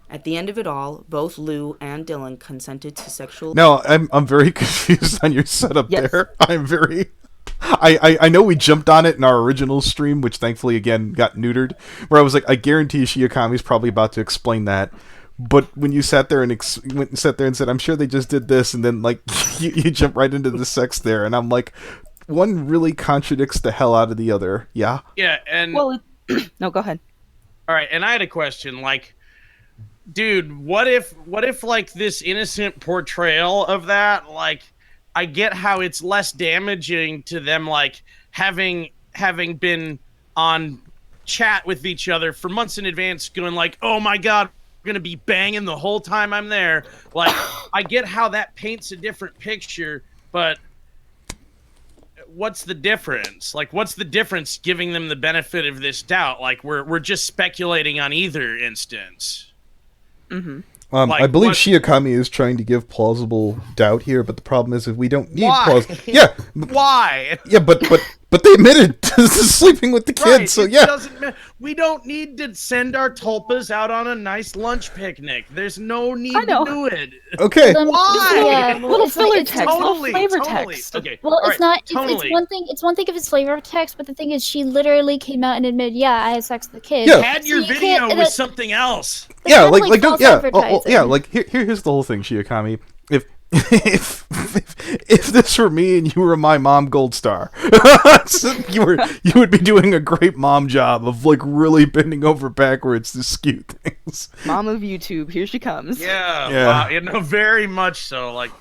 At the end of it all, both Lou and Dylan consented to sexual... No, I'm very confused on your setup there. I'm very... I know we jumped on it in our original stream, which thankfully, again, got neutered, where I was like, I guarantee Shiakami's probably about to explain that. But when you sat there and said, I'm sure they just did this, and then, like, you jump right into the sex there, and I'm like, one really contradicts the hell out of the other, yeah? Yeah, and... Well, no, go ahead. All right, and I had a question, like, dude, what if, like, this innocent portrayal of that, like... I get how it's less damaging to them, like having been on chat with each other for months in advance, going like, "Oh my god, we're gonna be banging the whole time I'm there." Like, I get how that paints a different picture, but what's the difference? Like, what's the difference giving them the benefit of this doubt? Like, we're just speculating on either instance. Mm-hmm. I believe Shiakami is trying to give plausible doubt here, but the problem is if we don't need plausible... Yeah. Why? Yeah, but they admitted to sleeping with the kid, right, so yeah. We don't need to send our tulpas out on a nice lunch picnic. There's no need to do it. Okay. Why? Yeah, little filler text, totally, little flavor totally. text. Okay. Well, all it's right, not. totally. It's one thing if it's flavor text, but the thing is, she literally came out and admitted, "Yeah, I had sex with the kid." Yeah. Had your So you video can't- with something else. Yeah, That's like don't, false yeah, advertising. yeah, like here's the whole thing, Shiakami. If this were me and you were my mom gold star, you would be doing a great mom job of like really bending over backwards to skew things. Mom of YouTube, here she comes. Yeah. Yeah. Wow, you know, very much so. Like,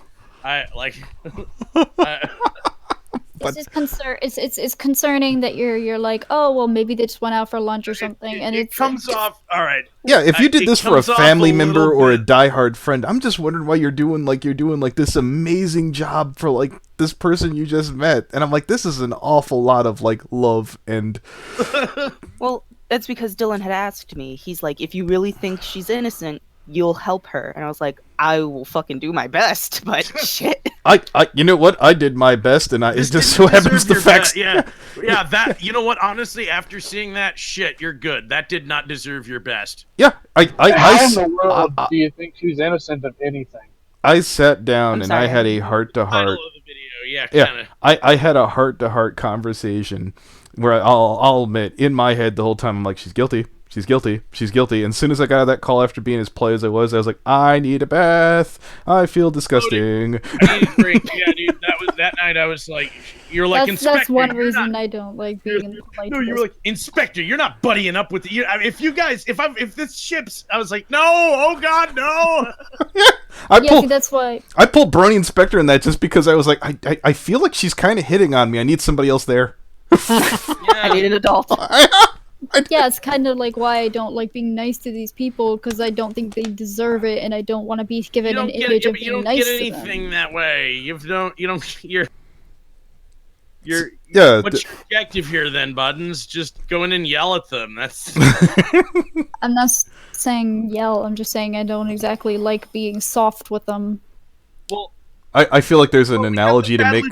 It's just it's concerning that you're like, oh well, maybe they just went out for lunch or something, and it comes off. All right. Yeah, if you did this for a comes off family a member little or a bit- diehard friend, I'm just wondering why you're doing this amazing job for like this person you just met, and I'm like, this is an awful lot of like love and. Well, that's because Dylan had asked me. He's like, if you really think she's innocent, you'll help her. And I was like, I will fucking do my best, but shit. You know what? I did my best, and it just so didn't happens deserve the your facts. yeah. That, you know what? Honestly, after seeing that, shit, you're good. That did not deserve your best. Yeah, How in the world do you think she's innocent of anything? I sat down I'm and sorry. I had a heart-to-heart. Title of the video, kind of. I had a heart-to-heart conversation where I'll admit, in my head the whole time, I'm like, she's guilty. She's guilty. She's guilty. And as soon as I got out of that call after being as play as I was like, I need a bath. I feel disgusting. I need a drink. Yeah, dude. That night. I was like, you're like, Inspector. That's one you're reason not- I don't like being in the light. No, you were like, Inspector, you're not buddying up with the. I mean, if you guys, if this ships, I was like, no, oh god, no. See, that's why. I pulled Brony Inspector in that just because I was like, I feel like she's kind of hitting on me. I need somebody else there. I need an adult. Yeah, it's kind of like why I don't like being nice to these people, because I don't think they deserve it, and I don't want to be given an image of being nice to them. You don't get anything that way. You're. Yeah. What's your objective here, then, Buttons? Just go in and yell at them. That's. I'm not saying yell. I'm just saying I don't exactly like being soft with them. Well, I feel like there's an analogy to make.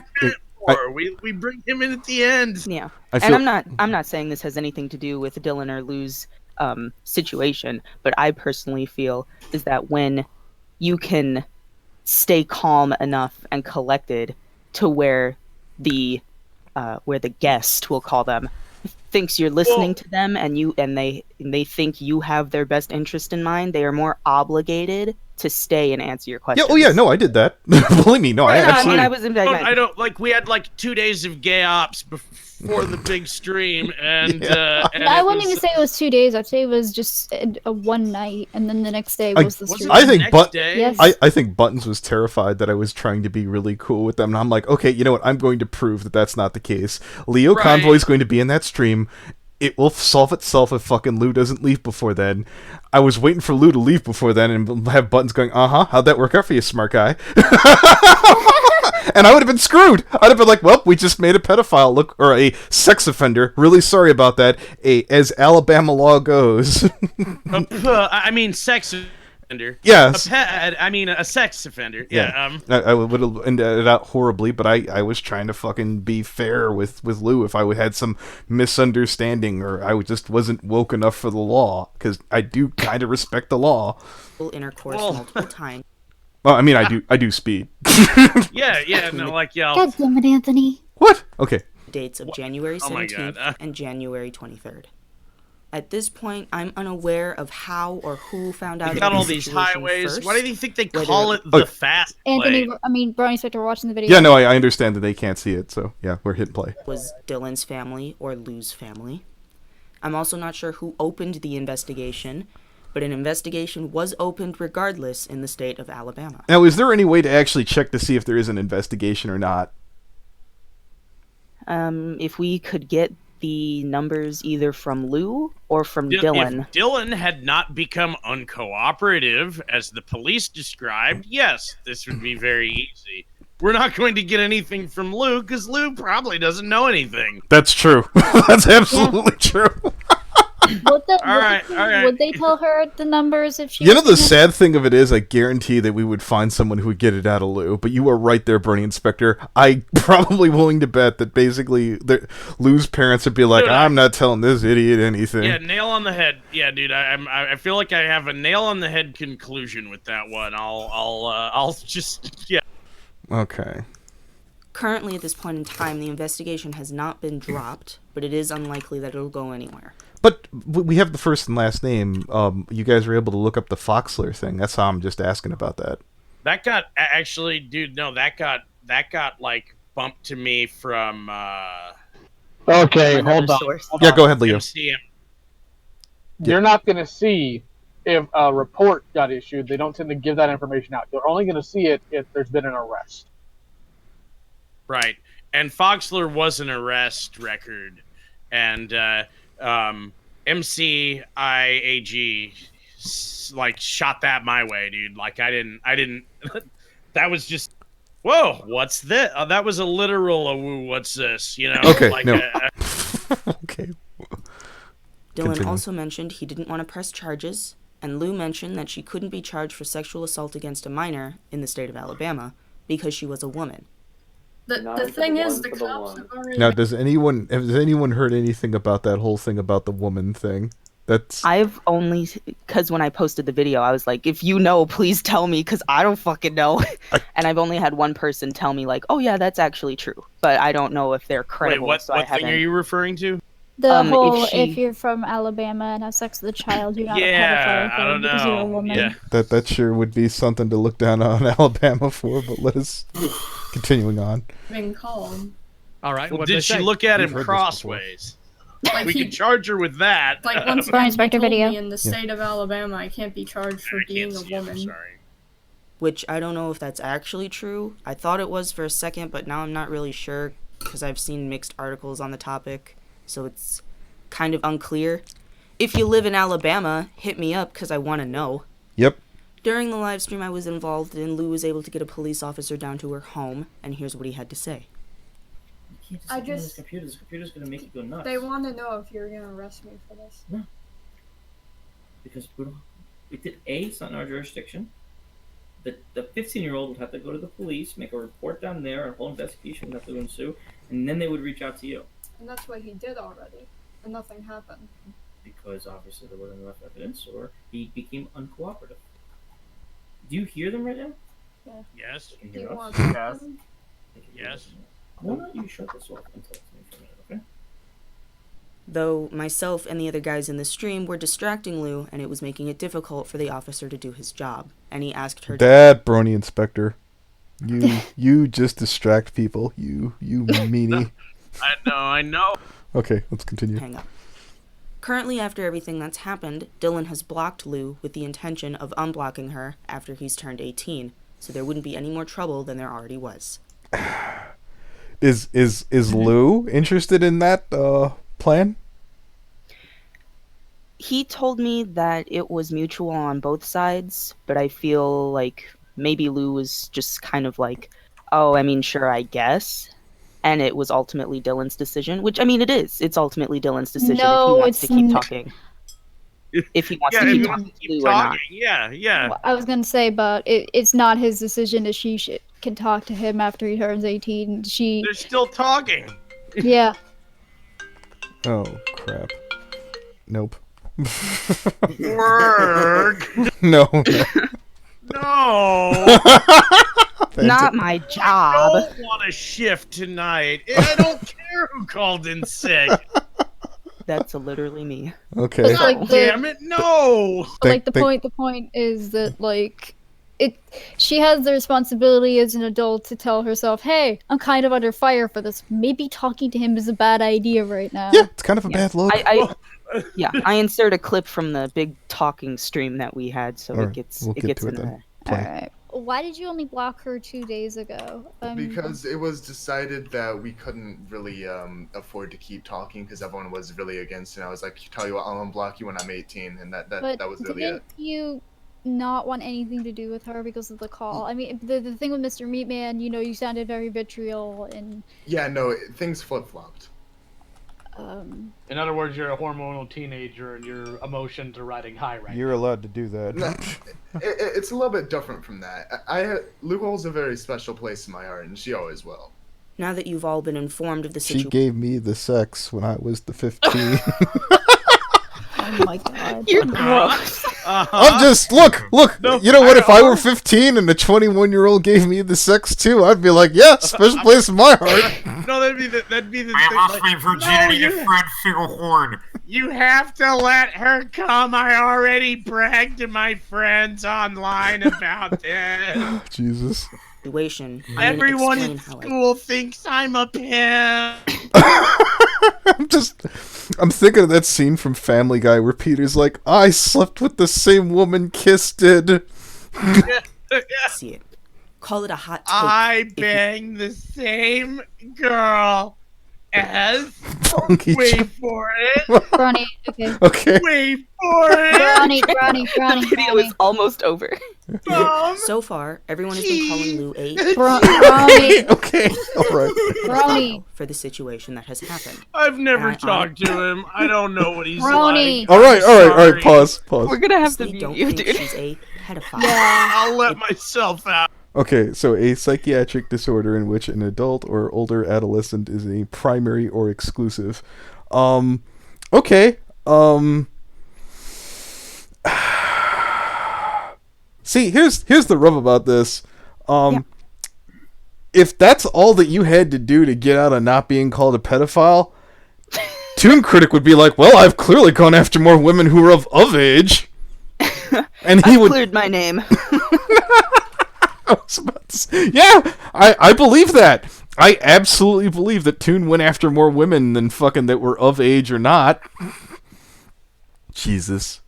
before. We bring him in at the end. Yeah, I and feel- I'm not saying this has anything to do with Dylan or Lou's situation, but I personally feel is that when you can stay calm enough and collected to where the guest, we'll call them, thinks you're listening to them and they think you have their best interest in mind, they are more obligated to stay and answer your Yeah. questions. Oh yeah. No, I did that. Believe me. No, I absolutely. I was in I don't like. We had like 2 days of gay ops before the big stream, and and I it wouldn't was- even say it was 2 days. I'd say it was just a one night, and then the next day was the Was it stream. the I think next day? Yes. I think Buttons was terrified that I was trying to be really cool with them, and I'm like, okay, you know what? I'm going to prove that that's not the case. Leo Right. Convoy is going to be in that stream. It will solve itself if fucking Lou doesn't leave before then. I was waiting for Lou to leave before then and have Buttons going, how'd that work out for you, smart guy? And I would have been screwed. I'd have been like, well, we just made a pedophile look, or a sex offender. Really sorry about that. As Alabama law goes. I mean, sex offender. Yes. A sex offender. Yeah. I would have ended it out horribly, but I was trying to fucking be fair with Lou if I had some misunderstanding or I just wasn't woke enough for the law, because I do kind of respect the law. Intercourse Well. multiple times. Well, I mean, I do speed. Yeah. No, like yeah. God damn it, Anthony. What? Okay. Dates of January Oh my 17th God. and January 23rd. At this point, I'm unaware of how or who found out We about got all the these situation highways. first. Why do you think they whether- call it Oh. the fast Anthony, lane? Brownie Spector, watching the video. Yeah, no, I understand that they can't see it, so yeah, we're hit play. Was Dylan's family or Lou's family. I'm also not sure who opened the investigation, but an investigation was opened regardless in the state of Alabama. Now, is there any way to actually check to see if there is an investigation or not? If we could get the numbers either from Lou or from If Dylan. Dylan had not become uncooperative, as the police described, yes, this would be very easy. We're not going to get anything from Lou because Lou probably doesn't know anything. That's true. That's absolutely true. Would they tell her the numbers if she? You know, was the in it? sad thing of it is, I guarantee that we would find someone who would get it out of Lou. But you are right there, Bernie Inspector. I'm probably willing to bet that basically Lou's parents would be like, Dude, I'm not telling this idiot anything. Yeah, nail on the head. Yeah, dude, I feel like I have a nail on the head conclusion with that one. I'll just yeah. Okay. Currently, at this point in time, the investigation has not been dropped, but it is unlikely that it'll go anywhere. But we have the first and last name. You guys were able to look up the Foxler thing. That's how I'm just asking about that. That got actually, dude. No, that got like bumped to me from Okay, Another hold on. source. Hold Yeah, on. go ahead, Leo. MCM. You're not going to see if a report got issued. They don't tend to give that information out. You're only going to see it if there's been an arrest. Right. And Foxler was an arrest record, and MCIAG like shot that my way, dude. Like I didn't. That was just. Whoa, what's this? That was a literal woo, what's this? You know? Okay, like, no. Okay. Dylan Continue. also mentioned he didn't want to press charges, and Lou mentioned that she couldn't be charged for sexual assault against a minor in the state of Alabama because she was a woman. The thing is, the cops have already. Now, has anyone heard anything about that whole thing about the woman thing? That's I've only, because when I posted the video, I was like, if you know, please tell me, because I don't fucking know. And I've only had one person tell me, like, oh yeah, that's actually true. But I don't know if they're wait, credible, what so I thing are haven't. you referring to? The if whole she- if you're from Alabama and have sex with a child, you're not a Yeah, pedophile I thing don't because you're a know. woman. Yeah. that sure would be something to look down on Alabama for. But let us continuing on. Been called. All right. Well, what'd they did she say? look at We've him heard this before. crossways? Like We he, could charge her with that. like once Brian again, he Spector told video. me in the state of Alabama, I can't be charged for I being can't a see him, woman. sorry. Which I don't know if that's actually true. I thought it was for a second, but now I'm not really sure because I've seen mixed articles on the topic, so it's kind of unclear. If you live in Alabama, hit me up because I want to know. Yep. During the live stream I was involved in, Lou was able to get a police officer down to her home, and here's what he had to say. You can't I just ignore just- this computer. This computer's gonna make you go nuts. They want to know if you're gonna arrest me for this. Because we did A, it's not in our jurisdiction. The 15-year-old would have to go to the police, make a report down there, a whole investigation would have to ensue, and then they would reach out to you. And that's what he did already, and nothing happened. Because obviously there wasn't enough evidence, or he became uncooperative. Do you hear them right now? Yes. Can He you hear us? wants Yes. them. Yes. Why don't you shut this off and talk to me for a minute, okay? Though myself and the other guys in the stream were distracting Lou, and it was making it difficult for the officer to do his job. And he asked her That brony inspector. You just distract people. You meanie. I know. Okay, let's continue. hang up. Currently, after everything that's happened, Dylan has blocked Lou with the intention of unblocking her after he's turned 18, so there wouldn't be any more trouble than there already was. Is Lou interested in that plan? He told me that it was mutual on both sides, but I feel like maybe Lou was just kind of like, oh, I mean, sure, I guess. And it was ultimately Dylan's decision, which, I mean, it is. It's ultimately Dylan's decision if he wants to keep talking. If he wants to keep talking to Lou or not. Yeah. I was gonna say, but it's not his decision if she can talk to him after he turns 18. They're still talking. Yeah. Oh crap. Nope. Work. No. No. Not my job. I don't want a shift tonight. I don't care who called in sick. That's literally me. Okay. It's like God damn it, no. The point is that she has the responsibility as an adult to tell herself, hey, I'm kind of under fire for this. Maybe talking to him is a bad idea right now. Yeah, it's kind of a bad look. I insert a clip from the big talking stream that we had, so Alright, it gets we'll it get gets to in it then. there. Play. Alright. Why did you only block her 2 days ago? Because it was decided that we couldn't really afford to keep talking because everyone was really against it. I was like, tell you what, I'll unblock you when I'm 18, and that was really it. Didn't you not want anything to do with her because of the call? I mean, the thing with Mr. Meatman, you sounded very vitriol and... Yeah, no, things flip-flopped. In other words, you're a hormonal teenager and your emotions are riding high right You're allowed to do that. No, it's a little bit different from that. Lou holds a very special place in my heart, and she always will. Now that you've all been informed of the She situation... gave me the sex when I was the 15. Oh my god. You're gross. I'm just look. No, you know what? If I were 15 and a 21-year-old gave me the sex too, I'd be like, yeah, special place in my heart. No, that'd be the I thing. lost my virginity to Fred Fingerhorn. You have to let her come. I already bragged to my friends online about this. Jesus. situation. Everyone in school thinks I'm a pimp. I'm thinking of that scene from Family Guy where Peter's like, I slept with the same woman Kiss did. See it. Call it a hot take. I banged the same girl as... Funky Wait for it. Ronnie, okay. Okay. Wait for it. Ronnie. The video is almost over. So far, everyone has been calling Lou a... Ronnie. Okay, alright. Ronnie. For the situation that has happened. I've never talked to him. I don't know what he's Ronnie. like. Alright, pause. We're gonna have to Honestly, mute don't you, think dude. she's a pedophile. Yeah. I'll let myself out. Okay, so a psychiatric disorder in which an adult or older adolescent is a primary or exclusive. Okay. See, here's the rub about this. If that's all that you had to do to get out of not being called a pedophile, Toon Critic would be like, well, I've clearly gone after more women who are of age. And he would cleared my name. I was about to say, yeah, I believe that. I absolutely believe that Toon went after more women than fucking that were of age or not. Jesus.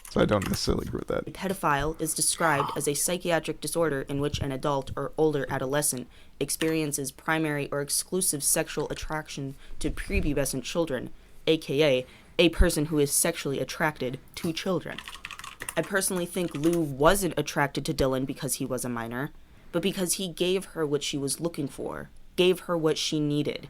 So I don't necessarily agree with that. A pedophile is described as a psychiatric disorder in which an adult or older adolescent experiences primary or exclusive sexual attraction to prepubescent children, aka a person who is sexually attracted to children. I personally think Lou wasn't attracted to Dylan because he was a minor, but because he gave her what she was looking for, gave her what she needed.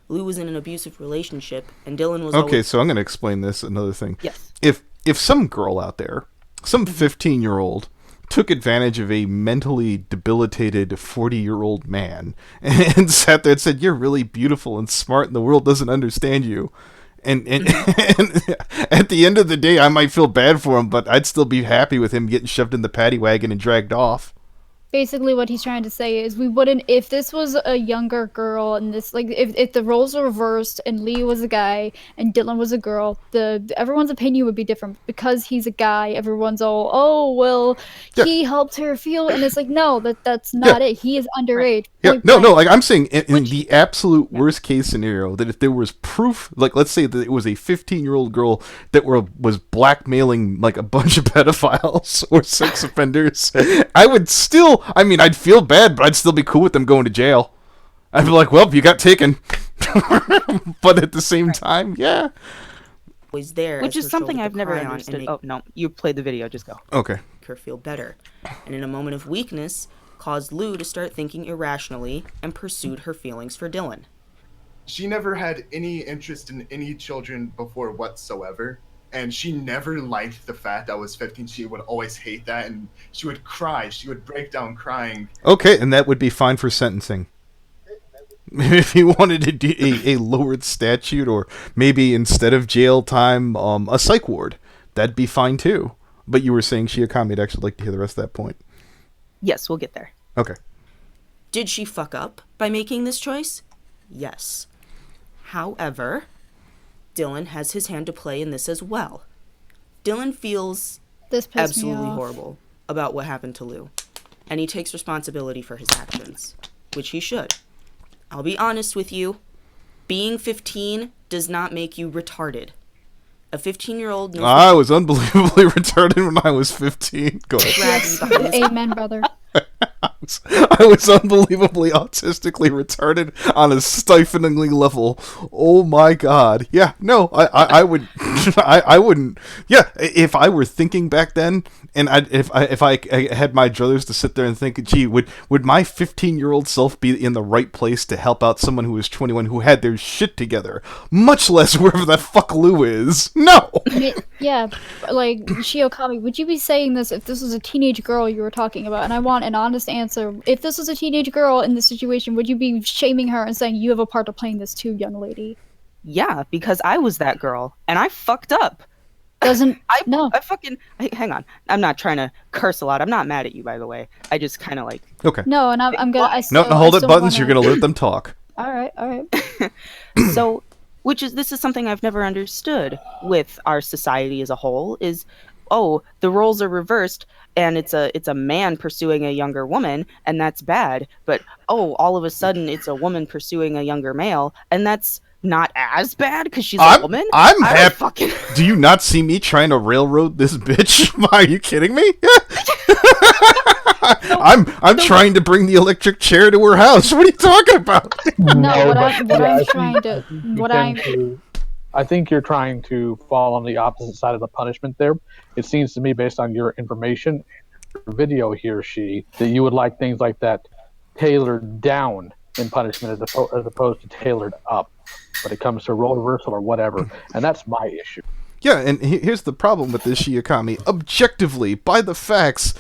Lou was in an abusive relationship, and Dylan was Okay, so I'm going to explain this another thing. Yes. If some girl out there, some 15-year-old, took advantage of a mentally debilitated 40-year-old man and sat there and said, "You're really beautiful and smart, and the world doesn't understand you." And at the end of the day, I might feel bad for him, but I'd still be happy with him getting shoved in the paddy wagon and dragged off. Basically what he's trying to say is we wouldn't, if this was a younger girl and this, like, if the roles were reversed and Lee was a guy and Dylan was a girl, everyone's opinion would be different. Because he's a guy, everyone's all, oh well, he helped her feel, and it's like, no, that's not it. He is underage. Yeah, no, like I'm saying, in the absolute worst case scenario, that if there was proof, like let's say that it was a 15-year-old girl that was blackmailing like a bunch of pedophiles or sex offenders, I would still, I mean, I'd feel bad, but I'd still be cool with them going to jail. I'd be like, well, you got taken. But at the same time, yeah. Was there, which is something I've never understood. Oh no, you played the video. Just go. Okay. Make her feel better, and in a moment of weakness, caused Lou to start thinking irrationally and pursued her feelings for Dylan. She never had any interest in any children before whatsoever, and she never liked the fact I was 15. She would always hate that, and she would cry. She would break down crying. Okay, and that would be fine for sentencing. If you wanted to do a lowered statute, or maybe instead of jail time, a psych ward, that'd be fine too. But you were saying, Shiokami, I'd actually like to hear the rest of that point. Yes, we'll get there. Okay. Did she fuck up by making this choice? Yes. However, Dylan has his hand to play in this as well. Dylan feels absolutely horrible about what happened to Lou, and he takes responsibility for his actions, which he should. I'll be honest with you, being 15 does not make you retarded. A 15-year-old knows... I was unbelievably retarded when I was 15. Go ahead. Yes. Amen, brother. I was unbelievably autistically retarded on a stiflingly level. Oh my god. Yeah, no, I would I wouldn't. Yeah, if I were thinking back then, and if I had my druthers to sit there and think, gee, would my 15-year-old self be in the right place to help out someone who was 21 who had their shit together, much less wherever the fuck Lou is? No. Yeah, like, Shiokami, would you be saying this if this was a teenage girl you were talking about? And I want an honest answer. If this was a teenage girl in this situation, would you be shaming her and saying you have a part to play in this too, young lady? Yeah, because I was that girl, and I fucked up. Doesn't... I fucking... Hang on. I'm not trying to curse a lot. I'm not mad at you, by the way. I just kind of like... Okay. No, and I'm gonna... No, hold it, Buttons. You're gonna let them talk. Alright. So... This is something I've never understood with our society as a whole, is, oh, the roles are reversed and it's a man pursuing a younger woman, and that's bad. But, oh, all of a sudden it's a woman pursuing a younger male, and that's not as bad because she's a woman? I'm happy. Do you not see me trying to railroad this bitch? Are you kidding me? I'm trying to bring the electric chair to her house. What are you talking about? I think you're trying to fall on the opposite side of the punishment there. It seems to me, based on your information, your video here, that you would like things like that tailored down in punishment as opposed to tailored up when it comes to role reversal or whatever. And that's my issue. Yeah, and here's the problem with this, Shiokami. Objectively, by the facts,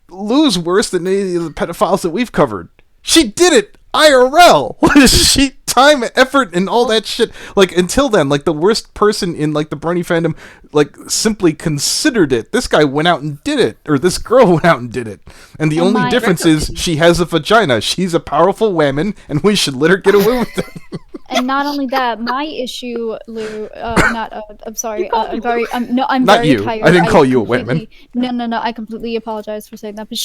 Lou's worse than any of the pedophiles that we've covered. She did it IRL. She time, effort, and all that shit. Like, until then, like, the worst person in, like, the Bernie fandom, like, simply considered it. This guy went out and did it. Or this girl went out and did it. And the only difference is she has a vagina. She's a powerful woman, and we should let her get away with it. And not only that, my issue, Lou, I'm sorry, I'm very tired. I didn't call you a woman. No, I completely apologize for saying that. But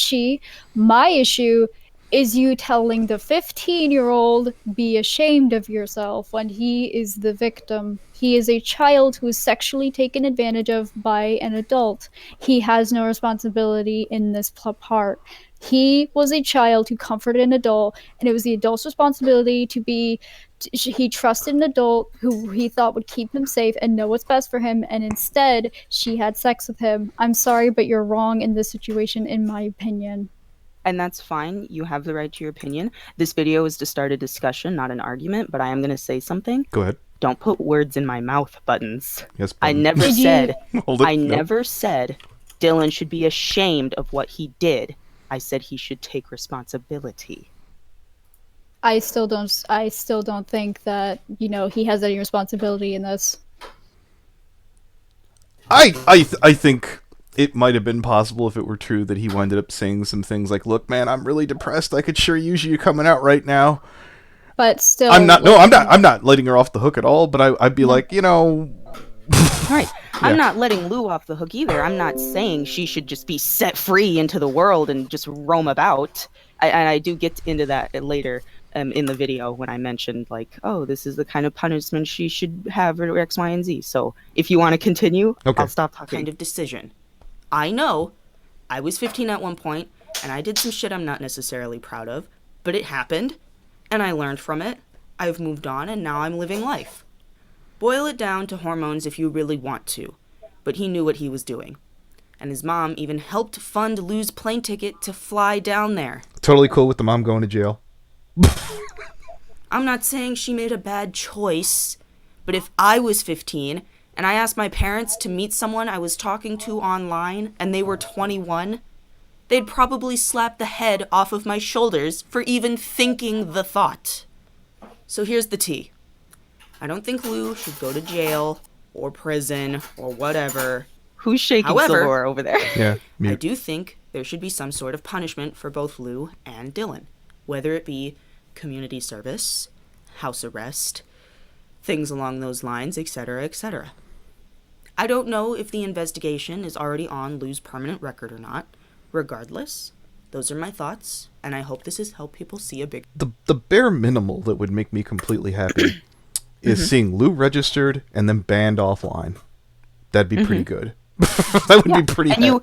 my issue is you telling the 15-year-old, be ashamed of yourself, when he is the victim. He is a child who is sexually taken advantage of by an adult. He has no responsibility in this part. He was a child who comforted an adult, and it was the adult's responsibility he trusted an adult who he thought would keep him safe and know what's best for him, and instead, she had sex with him. I'm sorry, but you're wrong in this situation, in my opinion. And that's fine. You have the right to your opinion. This video is to start a discussion, not an argument, but I am going to say something. Go ahead. Don't put words in my mouth, Buttons. Yes, I never said... I never said Dylan should be ashamed of what he did. I said he should take responsibility. I still don't think that, he has any responsibility in this. I think it might have been possible if it were true that he winded up saying some things like, "Look, man, I'm really depressed. I could sure use you coming out right now." But still, I'm not letting her off the hook at all. But I'd be like, Right. Yeah. I'm not letting Lou off the hook either. I'm not saying she should just be set free into the world and just roam about. And I do get into that later in the video when I mentioned, like, oh, this is the kind of punishment she should have, or X, Y, and Z. So if you want to continue, Okay. I'll stop talking. Kind of decision. I know I was 15 at one point, and I did some shit I'm not necessarily proud of, but it happened, and I learned from it. I've moved on, and now I'm living life. Boil it down to hormones if you really want to, but he knew what he was doing. And his mom even helped fund Lou's plane ticket to fly down there. Totally cool with the mom going to jail. I'm not saying she made a bad choice, but if I was 15 and I asked my parents to meet someone I was talking to online and they were 21, they'd probably slap the head off of my shoulders for even thinking the thought. So here's the tea. I don't think Lou should go to jail or prison or whatever. Who's shaking However, silverware over there? Yeah, I do think there should be some sort of punishment for both Lou and Dylan, whether it be community service, house arrest, things along those lines, etc., etc. I don't know if the investigation is already on Lou's permanent record or not. Regardless, those are my thoughts, and I hope this has helped people see a big... The bare minimal that would make me completely happy is seeing Lou registered and then banned offline. That'd be pretty good. That would be pretty. And you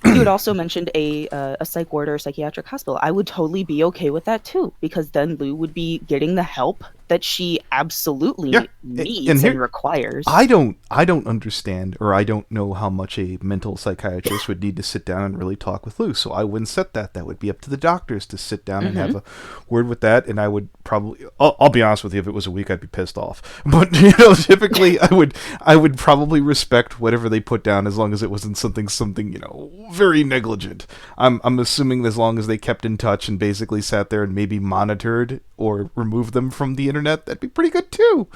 had also mentioned a psych ward or a psychiatric hospital. I would totally be okay with that too, because then Lou would be getting the help that she absolutely needs and requires. I don't understand, or I don't know how much a mental psychiatrist would need to sit down and really talk with Lou. So I wouldn't set that. That would be up to the doctors to sit down and have a word with that. And I would probably, I'll be honest with you, if it was a week, I'd be pissed off. But typically I would probably respect whatever they put down, as long as it wasn't something very negligent. I'm assuming as long as they kept in touch and basically sat there and maybe monitored or removed them from the internet, that'd be pretty good too.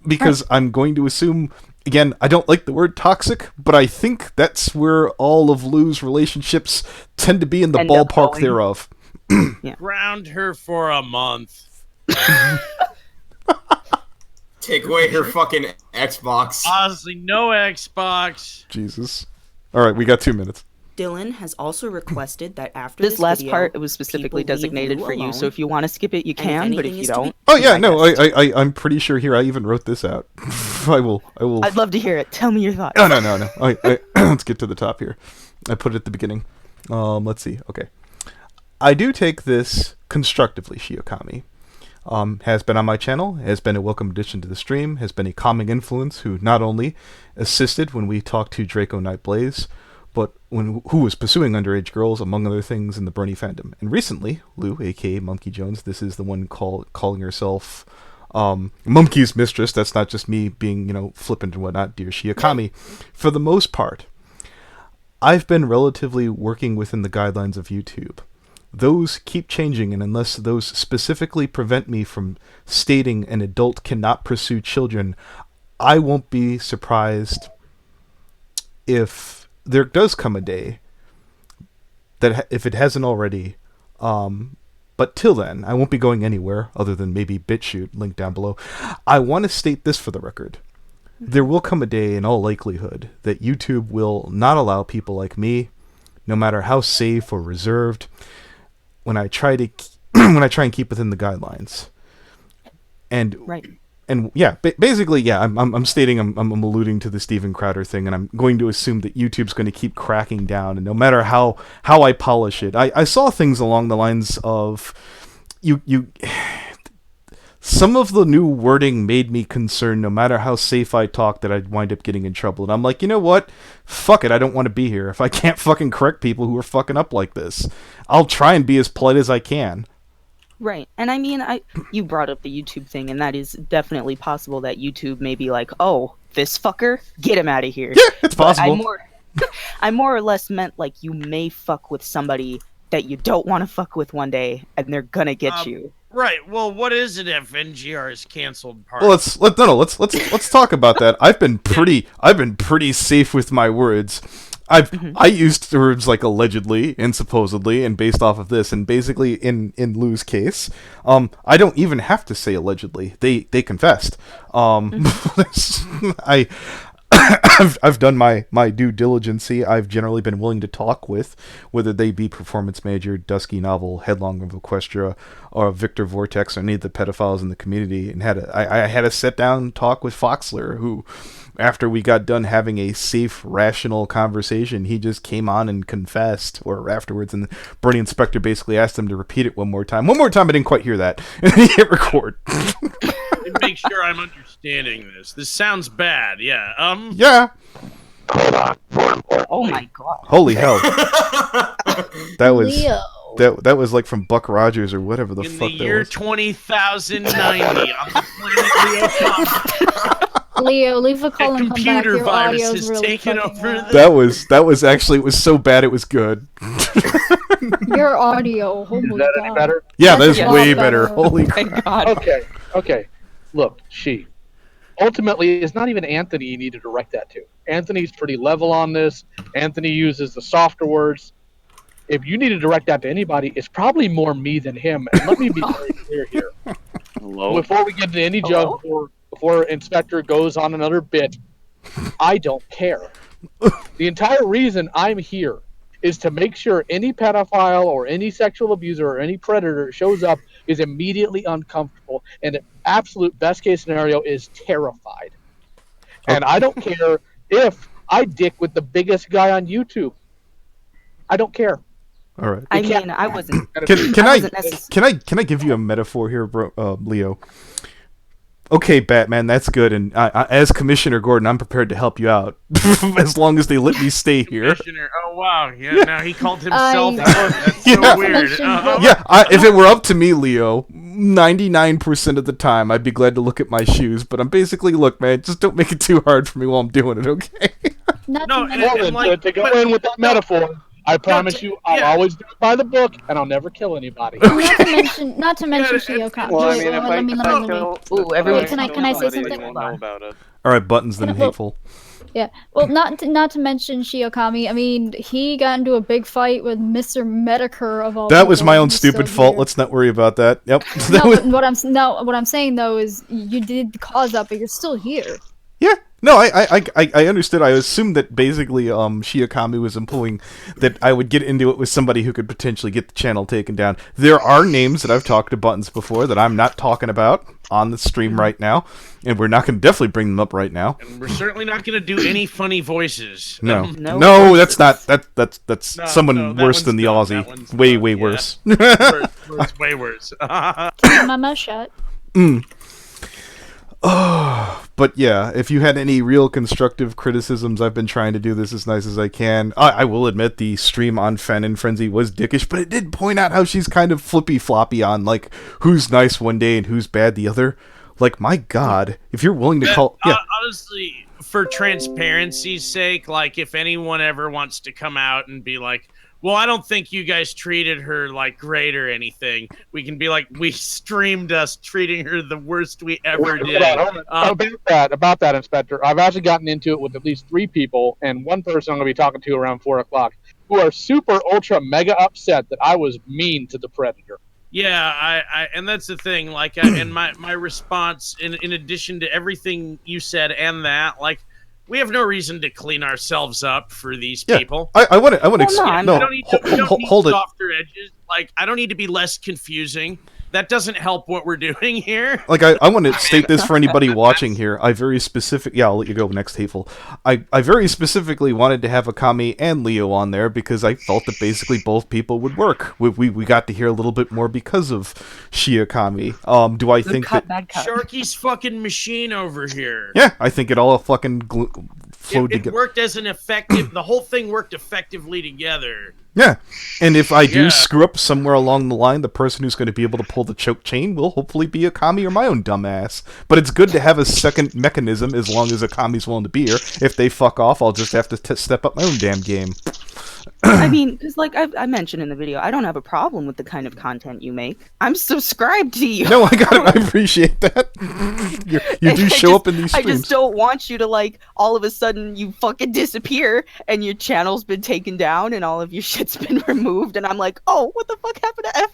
Because I'm going to assume, again, I don't like the word toxic, but I think that's where all of Lou's relationships tend to be in the ballpark thereof. Ground her for a month. Take away her fucking Xbox. Honestly, no Xbox. Jesus. All right, we got 2 minutes. Dylan has also requested that after this last video, part, it was specifically designated for you, so if you want to skip it, you can, but if you don't... Oh yeah, no, I'm pretty sure here I even wrote this out. I will. I'd love to hear it. Tell me your thoughts. No. Let's get to the top here. I put it at the beginning. Let's see. Okay. I do take this constructively, Shiokami. Has been on my channel, has been a welcome addition to the stream, has been a calming influence who not only assisted when we talked to Draco Nightblaze, but who was pursuing underage girls, among other things, in the Bernie fandom. And recently, Lou, aka Monkey Jones, this is the one calling herself Monkey's mistress. That's not just me being, flippant and whatnot, dear Shiokami. For the most part, I've been relatively working within the guidelines of YouTube. Those keep changing, and unless those specifically prevent me from stating an adult cannot pursue children, I won't be surprised if there does come a day that, if it hasn't already, but till then, I won't be going anywhere other than maybe BitChute, link down below. I want to state this for the record. There will come a day, in all likelihood, that YouTube will not allow people like me, no matter how safe or reserved, when I try and keep within the guidelines. And right. And yeah, basically, I'm stating, I'm alluding to the Steven Crowder thing, and I'm going to assume that YouTube's going to keep cracking down, and no matter how I polish it, I saw things along the lines of, some of the new wording made me concerned, no matter how safe I talk, that I'd wind up getting in trouble, and I'm like, you know what? Fuck it, I don't want to be here. If I can't fucking correct people who are fucking up like this, I'll try and be as polite as I can. Right. And I mean, you brought up the YouTube thing, and that is definitely possible that YouTube may be like, oh, this fucker, get him out of here. Yeah, it's possible. I more or less meant like you may fuck with somebody that you don't want to fuck with one day, and they're gonna get you. Right. Well, what is it if NGR is canceled? Part. Well, let's talk about that. I've been pretty safe with my words. I used words like allegedly and supposedly and based off of this, and basically in Lou's case, I don't even have to say allegedly. They confessed. I've done my due diligence. I've generally been willing to talk with, whether they be Performance Major, Dusky Novel, Headlong of Equestria, or Victor Vortex, or any of the pedophiles in the community, and I had a sit down talk with Foxler, who, after we got done having a safe, rational conversation, he just came on and confessed, or afterwards, and the Bernie Inspector basically asked him to repeat it one more time. One more time, I didn't quite hear that, and he hit record. Make sure I'm understanding this. This sounds bad. Yeah. Yeah. Oh my god. Holy hell. That was Leo. that was like from Buck Rogers or whatever the In fuck the that year was. 20,090 on the planet Leo, Leo, leave a call a and come back. computer Your virus audio's has really taken fucking over loud. That was actually, it was so bad it was good. Your audio. Oh Is my that god. any better? Yeah, that is That's a way lot better. better. Holy Thank crap. God. Okay. Look, she. Ultimately, it's not even Anthony you need to direct that to. Anthony's pretty level on this. Anthony uses the softer words. If you need to direct that to anybody, it's probably more me than him. And let me be very clear here. Hello? Before we get into any joke, before Inspector goes on another bit, I don't care. The entire reason I'm here is to make sure any pedophile or any sexual abuser or any predator shows up is immediately uncomfortable, and the absolute best case scenario is terrified. And I don't care if I dick with the biggest guy on YouTube. I don't care. All right. I mean, I wasn't. Can I wasn't necess- I give you a metaphor here, bro, Leo? Okay, Batman, that's good. And as Commissioner Gordon, I'm prepared to help you out as long as they let me stay here. Commissioner. Oh wow, yeah. Now he called himself. I- That's so Yeah. weird. Yeah, if it were up to me, Leo, 99% of the time, I'd be glad to look at my shoes. But I'm basically, look, man, just don't make it too hard for me while I'm doing it, okay? Not No, to and- mention- Well, then, like- to go but- in with that metaphor, I promise you I'll yeah. always do it by the book, and I'll never kill anybody. not to mention Shiokami. Well, I Wait, mean, if I let me. Ooh, everyone- Wait, can I say something? You won't know about it. All right, buttons, then Well, hateful. Yeah. Well, not to mention Shiokami. I mean, he got into a big fight with Mr. Medicare of all. That was people. my own He's stupid so fault. weird. Let's not worry about that. Yep. No, but what I'm saying though is you did cause that, but you're still here. Yeah. No, I understood. I assumed that basically Shiokami was implying that I would get into it with somebody who could potentially get the channel taken down. There are names that I've talked to Buttons before that I'm not talking about on the stream right now, and we're not going to definitely bring them up right now. And we're certainly not going to do any funny voices. No. No No, that's not that's No, someone no, that worse one's than the done. That Aussie. one's Way done, way yeah. worse. Worse, way worse. Keep my mouth shut. But yeah, if you had any real constructive criticisms, I've been trying to do this as nice as I can. I will admit the stream on Fen and Frenzy was dickish, but it did point out how she's kind of flippy-floppy on, like, who's nice one day and who's bad the other. Like, my god, if you're willing to call... Yeah, Honestly, for transparency's sake, like, if anyone ever wants to come out and be like, well, I don't think you guys treated her, like, great or anything, we can be like, we streamed us treating her the worst we ever did. About that, Inspector, I've actually gotten into it with at least 3 people, and one person I'm going to be talking to around 4 o'clock, who are super, ultra, mega upset that I was mean to the Predator. Yeah, and that's the thing, like, and my response, in addition to everything you said and that, like, we have no reason to clean ourselves up for these yeah. people. I want to... no, We no, don't need, we don't need hold it. softer edges. Like, I don't need to be less confusing. That doesn't help what we're doing here. Like, I want to state this for anybody watching here. I very Yeah, I'll let you go next, Hateful. I very specifically wanted to have Okami and Leo on there because I felt that basically both people would work. We got to hear a little bit more because of Shiokami. Do I think that... Bad cut. Sharky's fucking machine over here. Yeah, I think it all fucking flowed it together. worked as an effective. The whole thing worked effectively together. Yeah, and if I do Yeah. screw up somewhere along the line, the person who's going to be able to pull the choke chain will hopefully be Okami or my own dumbass. But it's good to have a second mechanism as long as Okami's willing to be here. If they fuck off, I'll just have to step up my own damn game. I mean, because like I mentioned in the video, I don't have a problem with the kind of content you make. I'm subscribed to you. No, I got it. I appreciate that. You do show up in these I streams. just don't want you to, like, all of a sudden you fucking disappear and your channel's been taken down and all of your shit's been removed and I'm like, oh, what the fuck happened to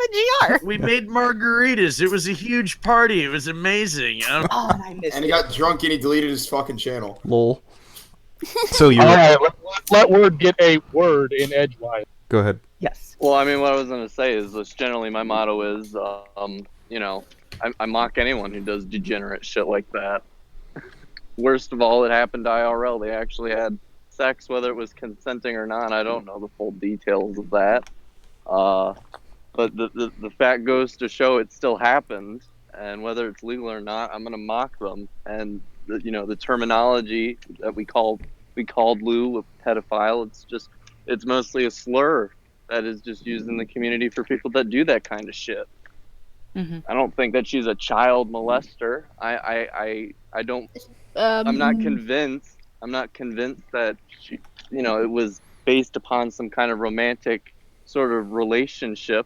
FNGR? We made margaritas. It was a huge party. It was amazing. Oh, and I missed And he got drunk and he deleted his fucking channel. Lol. So you All right, let Word get a word in edgewise. go ahead. Yes. Well, I mean, what I was gonna say is, that's generally my motto is, you know, I mock anyone who does degenerate shit like that. Worst of all, it happened to IRL. They actually had sex, whether it was consenting or not. I don't know the full details of that. But the fact goes to show it still happened, and whether it's legal or not, I'm gonna mock them. And the terminology that we called Lou a pedophile, it's mostly a slur that is just used in the community for people that do that kind of shit. Mm-hmm. I don't think that she's a child molester. I don't. I'm not convinced. I'm not convinced that she, it was based upon some kind of romantic sort of relationship.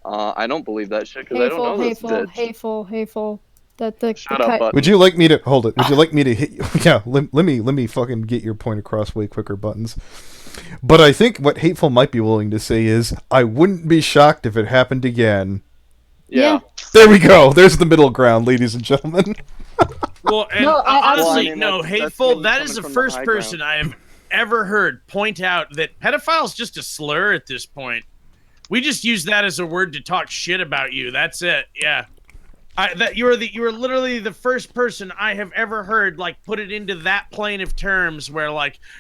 I don't believe that shit because I don't know this bitch. Hateful. Shut up, Button. Would you like me to hold it? Would you like me to hit you? Yeah, let me fucking get your point across way quicker, Buttons. But I think what Hateful might be willing to say is, I wouldn't be shocked if it happened again. Yeah. There we go. There's the middle ground, ladies and gentlemen. Well, and No, honestly, Well, I mean, no, that's Hateful, me that coming is the from the first high person I have ever heard point out that pedophile's just a slur at this point. We just use that as a word to talk shit about you. That's it. Yeah. You are literally the first person I have ever heard put it into that plane of terms where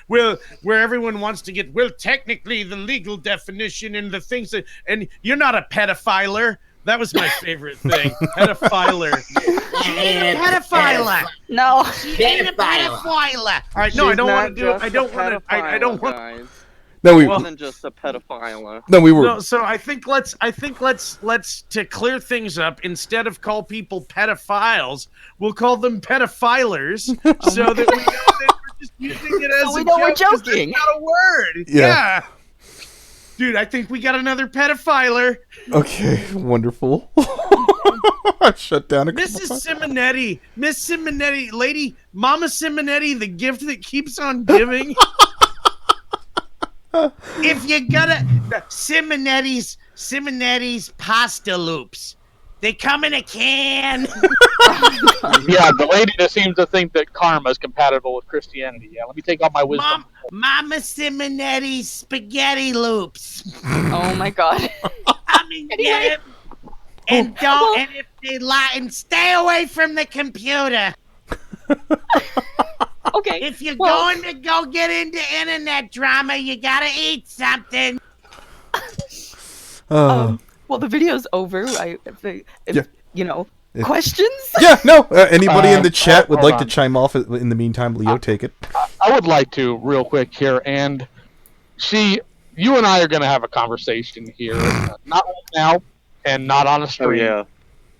where everyone wants to get, well, technically the legal definition and the things that, and you're not a pedophiler. That was my favorite thing. Pedophiler. She ain't a pedophiler. No. She ain't a pedophiler. All right, no, I don't want to do it. I don't want to. I don't want. Guys. No, More than just a pedophile. No, we were. No, so I think let's to clear things up, instead of call people pedophiles, we'll call them pedophilers, so that we know that we're just using it as So we a know we're joke, 'cause joking. It's not a word. Yeah. Dude, I think we got another pedophiler. Okay, wonderful. Shut down a couple Mrs. times. Simonetti, Miss Simonetti, Lady Mama Simonetti, the gift that keeps on giving. If you gotta Simonetti's pasta loops, they come in a can. Yeah, the lady that seems to think that karma is compatible with Christianity. Yeah, let me take all my wisdom. Mama Simonetti's spaghetti loops. Oh my god. I mean, get it. And and if they lie, and stay away from the computer. Okay. If you're going to go get into internet drama, you gotta eat something. Well, the video's over. Questions? Yeah, no. Anybody in the chat would hold like to on. chime off in the meantime? Leo, take it. I would like to real quick here, and you and I are going to have a conversation here, not right now, and not on a stream. Oh yeah.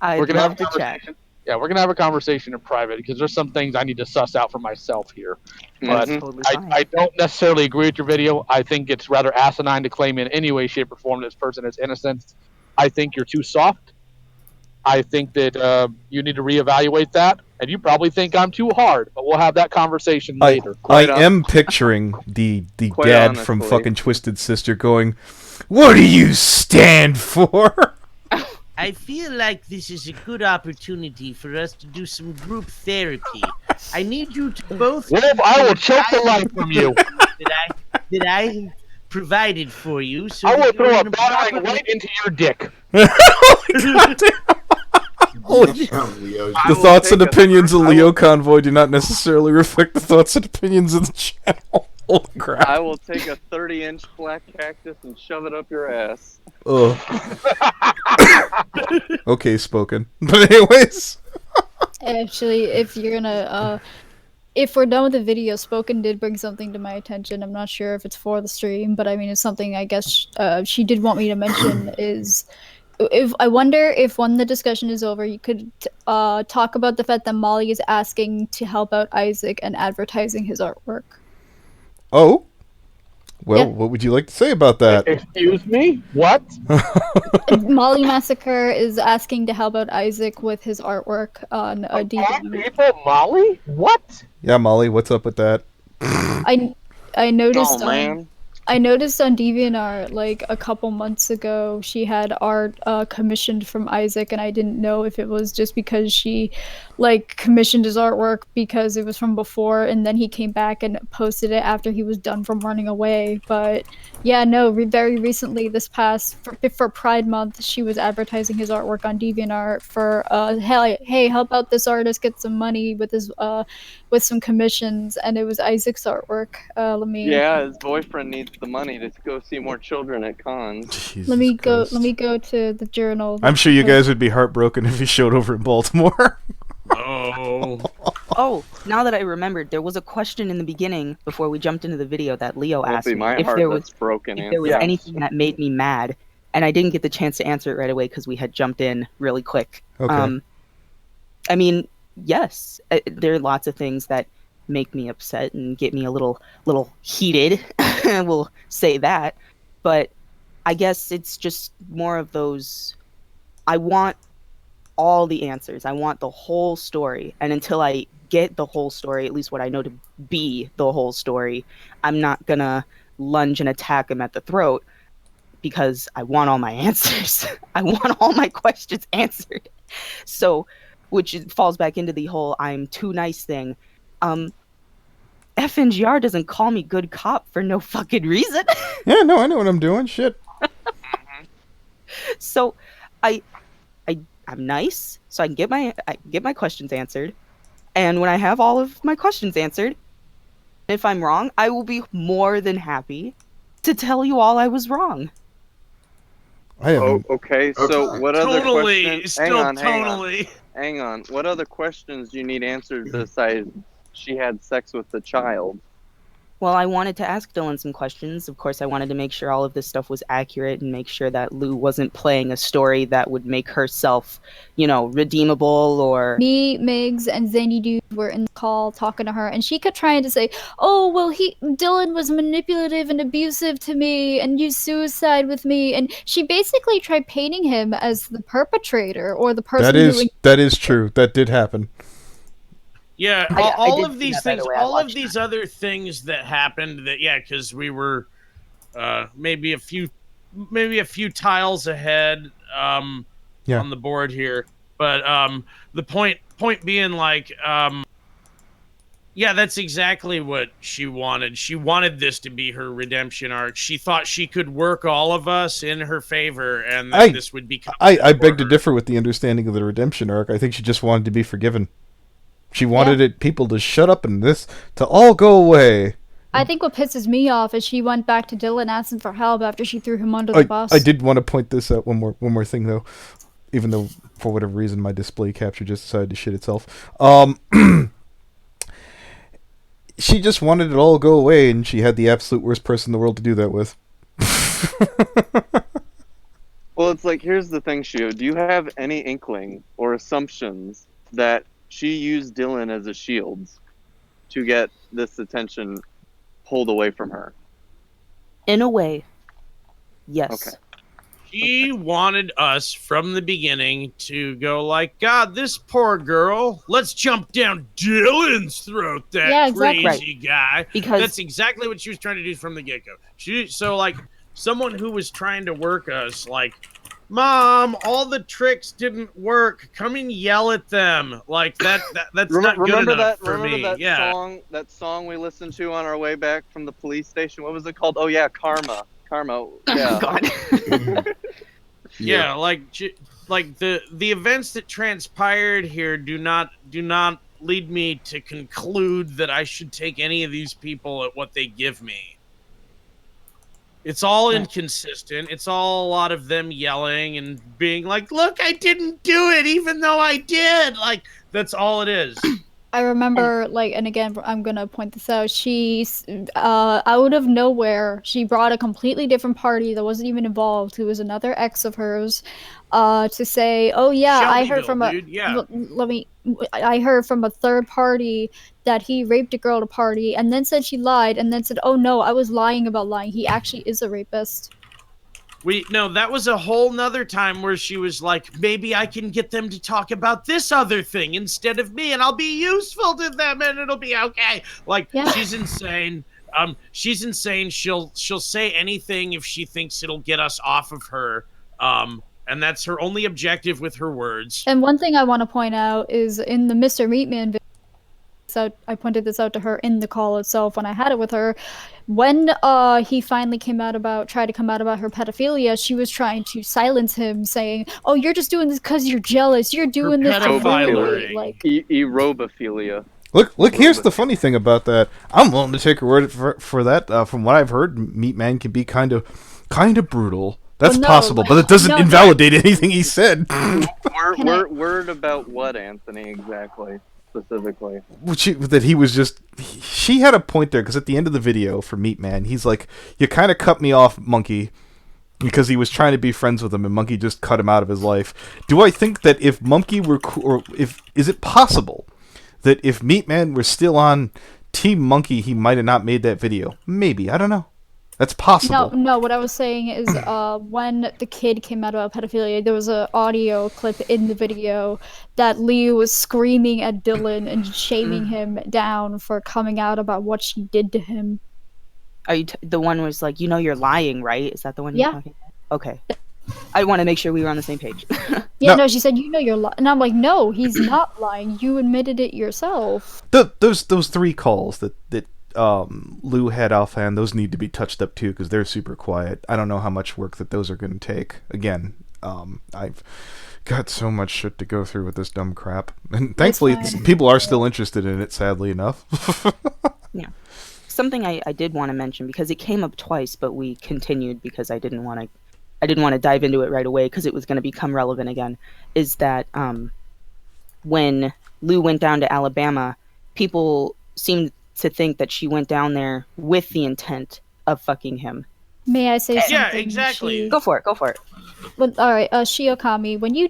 I'd We're gonna love have to a chat. conversation. Yeah, we're gonna have a conversation in private because there's some things I need to suss out for myself here. But Mhm. Totally fine. I don't necessarily agree with your video. I think it's rather asinine to claim in any way, shape, or form this person is innocent. I think you're too soft. I think that you need to reevaluate that, and you probably think I'm too hard. But we'll have that conversation later. I am picturing the Quite dad from honestly. fucking Twisted Sister going, "What do you stand for?" I feel like this is a good opportunity for us to do some group therapy. I need you to both. Wolf, I will choke the life from you. that I provided for you. So I will that you're throw a in battering proper- right into your dick. Holy Damn, Leo. The will thoughts take and a- opinions of I will- Leo Convoy do not necessarily reflect the thoughts and opinions of the channel. Holy crap. I will take a 30-inch black cactus and shove it up your ass. Ugh. Okay, spoken. But anyways. Actually, if you're gonna if we're done with the video, Spoken did bring something to my attention. I'm not sure if it's for the stream, but I mean, it's something I guess she did want me to mention is if I wonder if when the discussion is over, you could talk about the fact that Molly is asking to help out Isaac and advertising his artwork. Oh? Well, Yeah. what would you like to say about that? Excuse me? What? Molly Massacre is asking to help out Isaac with his artwork on a DVD. People, Molly? What? Yeah, Molly, what's up with that? I noticed Oh man. I noticed on DeviantArt like a couple months ago she had art commissioned from Isaac, and I didn't know if it was just because she like commissioned his artwork because it was from before and then he came back and posted it after he was done from running away. But yeah, no, very recently this past for Pride Month she was advertising his artwork on DeviantArt for hey, help out this artist get some money with his with some commissions, and it was Isaac's artwork. Yeah, his boyfriend needs the money to go see more children at cons. Jesus Let me Christ. go to the journal. I'm sure you guys would be heartbroken if he showed over in Baltimore. Oh. Oh, now that I remembered, there was a question in the beginning before we jumped into the video that Leo Won't asked be me my if heart there that's was broken. if there was Yes. anything that made me mad, and I didn't get the chance to answer it right away because we had jumped in really quick. Okay. I mean, yes, there are lots of things that make me upset and get me a little heated. We'll say that, but I guess it's just more of those. I want all the answers. I want the whole story, and until I get the whole story, at least what I know to be the whole story, I'm not gonna lunge and attack him at the throat because I want all my answers. I want all my questions answered. So, which falls back into the whole I'm too nice thing. FNGR doesn't call me good cop for no fucking reason. Yeah, no, I know what I'm doing. Shit. So, I'm nice, so I can get my questions answered. And when I have all of my questions answered, if I'm wrong, I will be more than happy to tell you all I was wrong. I haven't. Oh, okay. So what other Totally. questions? Still totally. Hang on. What other questions do you need answered besides she had sex with the child? Well, I wanted to ask Dylan some questions. Of course, I wanted to make sure all of this stuff was accurate and make sure that Lou wasn't playing a story that would make herself, redeemable or... Me, Migz, and Zany Dude were in the call talking to her, and she kept trying to say, "Oh, well, Dylan was manipulative and abusive to me, and used suicide with me," and she basically tried painting him as the perpetrator or the person That is true. That did happen. Yeah, I all did of see these that, by the things, way. I all of watched these other things that happened. That because we were maybe a few tiles ahead on the board here, but the point being like yeah, that's exactly what she wanted. She wanted this to be her redemption arc. She thought she could work all of us in her favor, and that this would become. I beg to differ with the understanding of the redemption arc. I think she just wanted to be forgiven. She wanted people to shut up and this to all go away. I think what pisses me off is she went back to Dylan asking for help after she threw him under the bus. I did want to point this out one more thing though, even though for whatever reason my display capture just decided to shit itself. She just wanted it all to go away, and she had the absolute worst person in the world to do that with. Well, it's like, here's the thing, Shio. Do you have any inkling or assumptions that she used Dylan as a shield to get this attention pulled away from her? In a way, yes. Okay. She wanted us from the beginning to go like, God, this poor girl. Let's jump down Dylan's throat. That crazy guy. Because that's exactly what she was trying to do from the get-go. So like someone who was trying to work us, like, Mom, all the tricks didn't work. Come and yell at them. Like that's not good enough for me. That song we listened to on our way back from the police station. What was it called? Oh yeah, Karma. Yeah. God. Yeah, like the events that transpired here do not lead me to conclude that I should take any of these people at what they give me. It's all inconsistent. It's all a lot of them yelling and being like, "Look, I didn't do it, even though I did." Like, that's all it is. I remember, like, and again, I'm gonna point this out. She's out of nowhere, she brought a completely different party that wasn't even involved, who was another ex of hers, to say, "Oh yeah, I heard Shelbyville, from a dude. Yeah. I heard from a third party that he raped a girl at a party," and then said she lied, and then said, "Oh no, I was lying about lying. He actually is a rapist." No, that was a whole nother time where she was like, maybe I can get them to talk about this other thing instead of me, and I'll be useful to them, and it'll be okay. Like, Yeah. she's insane. She's insane. She'll say anything if she thinks it'll get us off of her. And that's her only objective with her words. And one thing I want to point out is in the Mr. Meatman video, so I pointed this out to her in the call itself when I had it with her. When he finally tried to come out about her pedophilia, she was trying to silence him, saying, "Oh, you're just doing this because you're jealous. You're doing this to pedophilia. like Aerobophilia. Look. Here's the funny thing about that. I'm willing to take her word for that. From what I've heard, Meat Man can be kind of brutal. That's possible, but it doesn't invalidate anything he said. Word about what, Anthony, exactly, specifically? That he was just... She had a point there, because at the end of the video for Meat Man, he's like, "You kind of cut me off, Monkey," because he was trying to be friends with him, and Monkey just cut him out of his life. Do I think that if Monkey were... is it possible that if Meat Man were still on Team Monkey, he might have not made that video? Maybe. I don't know. That's possible. No, what I was saying is when the kid came out about pedophilia, there was an audio clip in the video that Lee was screaming at Dylan and shaming him down for coming out about what she did to him. Are you the one was like, you're lying, right? Is that the one you're talking about? Okay. I want to make sure we were on the same page. No, she said, you're lying. And I'm like, no, he's not lying. You admitted it yourself. Those 3 calls that Lou had offhand, those need to be touched up too, because they're super quiet. I don't know how much work that those are going to take. Again, I've got so much shit to go through with this dumb crap, and thankfully people are still interested in it, sadly enough. Yeah. Something I did want to mention, because it came up twice, but we continued because I didn't want to dive into it right away because it was going to become relevant again, is that when Lou went down to Alabama, people seemed to think that she went down there with the intent of fucking him. May I say something? Yeah, exactly. Go for it. Well, all right, Shiokami, when you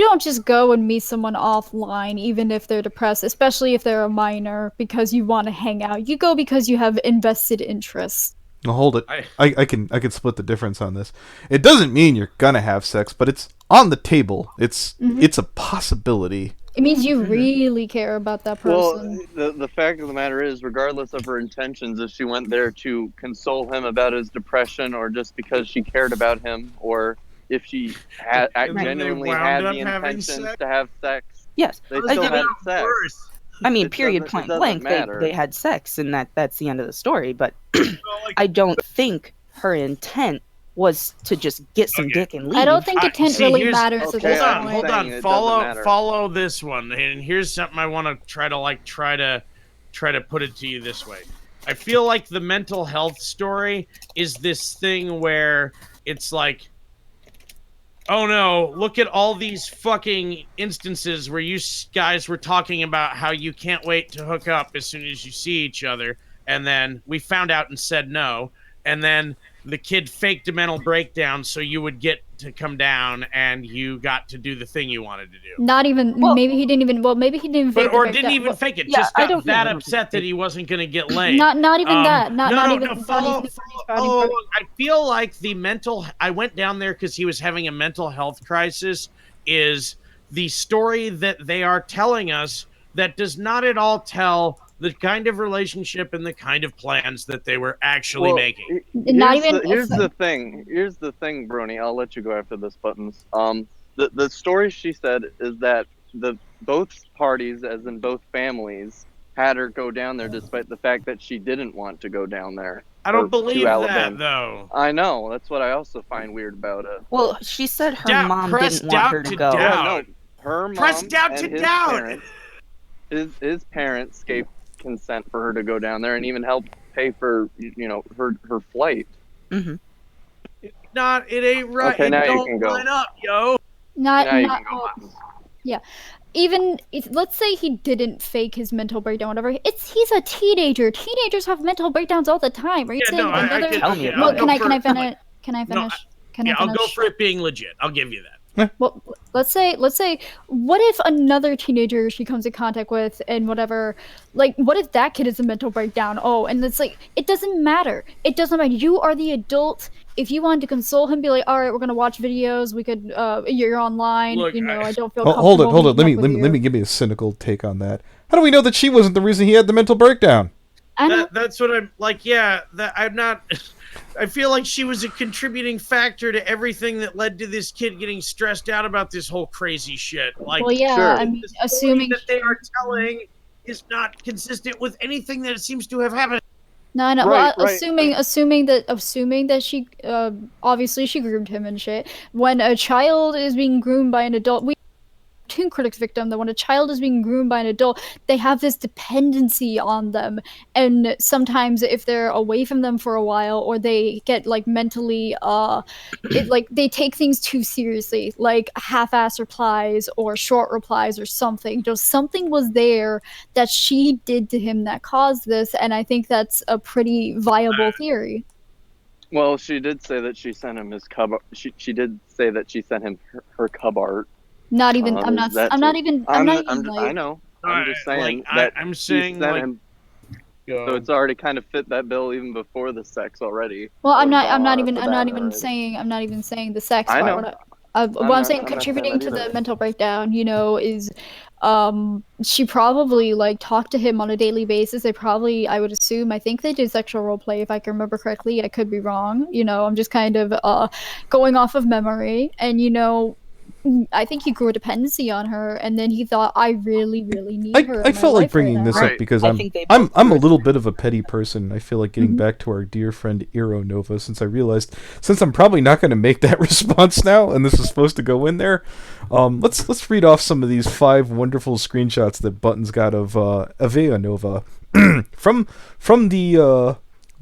don't just go and meet someone offline, even if they're depressed, especially if they're a minor, because you want to hang out. You go because you have invested interest. Now hold it. I can split the difference on this. It doesn't mean you're gonna have sex, but it's on the table. It's a possibility. It means you really care about that person. Well, the fact of the matter is, regardless of her intentions, if she went there to console him about his depression, or just because she cared about him, or if she genuinely had the intentions to have sex, yes, they still had sex. I mean, period, point blank, they had sex, and that's the end of the story. But I don't think her intent was to just get some dick and leave. I don't think intent really matters at this point. Hold on. Follow this one. And here's something I want to try to put it to you this way. I feel like the mental health story is this thing where it's like, oh no, look at all these fucking instances where you guys were talking about how you can't wait to hook up as soon as you see each other, and then we found out and said no, and then the kid faked a mental breakdown so you would get to come down and you got to do the thing you wanted to do. Not even, maybe he didn't even fake it. Or didn't even fake it, just got that upset that he wasn't going to get laid. Not even that. I feel like I went down there because he was having a mental health crisis, is the story that they are telling us that does not at all tell the kind of relationship and the kind of plans that they were actually making. Here's the thing, Brony. I'll let you go after this, Buttons. The story she said is that both parties, as in both families, had her go down there despite the fact that she didn't want to go down there. I don't believe that, though. I know. That's what I also find weird about it. Well, she said her mom didn't want her to go. No, her mom press doubt to doubt. His parents gave consent for her to go down there and even help pay for her flight. Mm-hmm. It ain't right. Okay, now don't you can go. line up, yo. Yeah. let's say he didn't fake his mental breakdown, whatever. He's a teenager. Teenagers have mental breakdowns all the time. Are you saying another? Tell me Well, about can it. I finish? Can I finish? Can I finish? I'll go for it being legit. I'll give you that. Well, let's say, what if another teenager she comes in contact with and whatever, like, what if that kid is a mental breakdown? Oh, and it's like, it doesn't matter. It doesn't matter. You are the adult. If you wanted to console him, be like, all right, we're gonna watch videos. We could, you're online. Look, I don't feel Hold comfortable. it. Let me give me a cynical take on that. How do we know that she wasn't the reason he had the mental breakdown? That's what I'm like. Yeah, I'm not. I feel like she was a contributing factor to everything that led to this kid getting stressed out about this whole crazy shit. Like, well, yeah, sure, I mean, the story assuming that they are telling is not consistent with anything that seems to have happened. No, I know. Right, Well, right. assuming that she, obviously she groomed him and shit. When a child is being groomed by an adult, we Toon Critics victim that when a child is being groomed by an adult, they have this dependency on them, and sometimes if they're away from them for a while, or they get like mentally, they take things too seriously, like half-ass replies or short replies or something. Just something was there that she did to him that caused this, and I think that's a pretty viable theory. Well, she did say that she sent him his cub. She did say that she sent him her cub art. Not even. I'm not even. I Like, know. I'm just saying like, that I'm saying, she sent like, him. So it's already kind of fit that bill even before the sex already. well, I'm not already. even saying the sex I part. know. What I'm saying, not contributing saying to that the either. mental breakdown, is, she probably like talked to him on a daily basis. They probably, I would assume, I think they did sexual role play, if I can remember correctly. I could be wrong. I'm just kind of going off of memory, and I think he grew a dependency on her, and then he thought, I really, really need her. I in my felt like life bringing right this now. up because I I'm think they I'm both I'm a grew. little bit of a petty person. I feel like getting back to our dear friend Eero Nova, since I realized since I'm probably not going to make that response now, and this is supposed to go in there. Let's read off some of these 5 wonderful screenshots that Buttons got of Avea Nova from the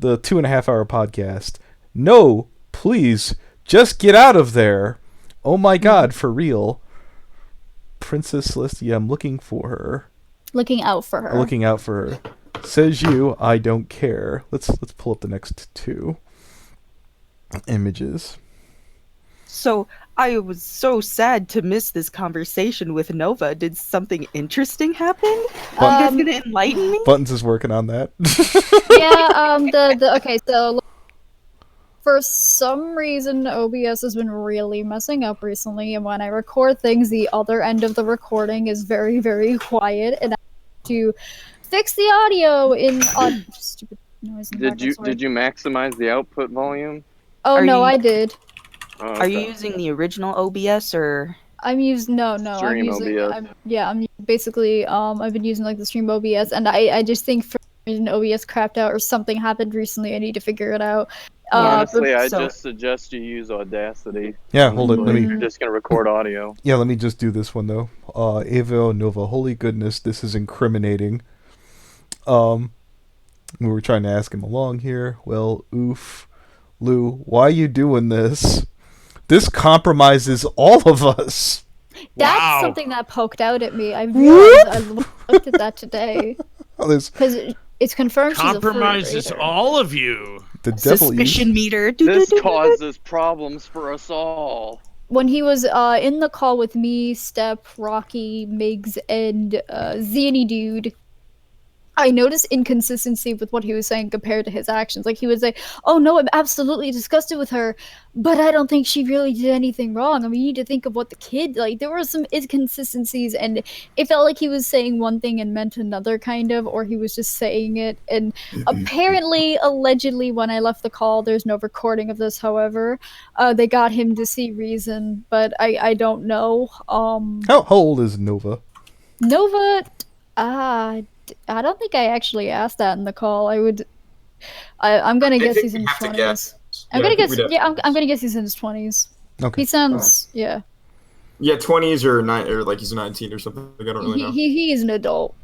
2.5-hour podcast. No, please, just get out of there. Oh my God, for real. Princess Celestia, I'm looking for her. Looking out for her. Looking out for her. Says you, I don't care. Let's pull up the next 2 images. So I was so sad to miss this conversation with Nova. Did something interesting happen? Are you guys gonna enlighten me? Buttons is working on that. Yeah, okay, so for some reason OBS has been really messing up recently, and when I record things, the other end of the recording is very, very quiet, and I have to fix the audio in stupid noise in the background, sorry. Did you maximize the output volume? Oh, Are no, you- I did. Oh, Are you okay. using the original OBS or? I'm using I'm Stream using OBS. I'm basically I've been using like the Stream OBS, and I just think for some reason OBS crapped out or something happened recently. I need to figure it out. Honestly, I so- just suggest you use Audacity. Yeah, hold it. Let me. You're just gonna record audio. Yeah, let me just do this one though. Avea Nova. Holy goodness, this is incriminating. We were trying to ask him along here. Well, oof, Lou, why you doing this? This compromises all of us. That's Wow. something that poked out at me. I realized I looked at that today Oh, there's because it's confirmed she's a Compromises fruit all of you. the devil. Suspicion meter. This causes problems for us all. When he was in the call with me, Step, Rocky, Migz, and Zany Dude, I noticed inconsistency with what he was saying compared to his actions. Like, he would say, oh no, I'm absolutely disgusted with her, but I don't think she really did anything wrong. I mean, you need to think of what the kid, like, there were some inconsistencies, and it felt like he was saying one thing and meant another, kind of, or he was just saying it. And apparently, allegedly, when I left the call, there's no recording of this, however, they got him to see reason, but I don't know. How old is Nova? Nova, I don't think I actually asked that in the call. I'm gonna guess think he's in we his have to 20s. guess. I'm Yeah, gonna I think guess. we'd have to Yeah, guess. I'm gonna guess he's in his 20s. Okay. He sounds. Yeah. Yeah, 20s or like he's 19 or something. I don't really know. He is an adult.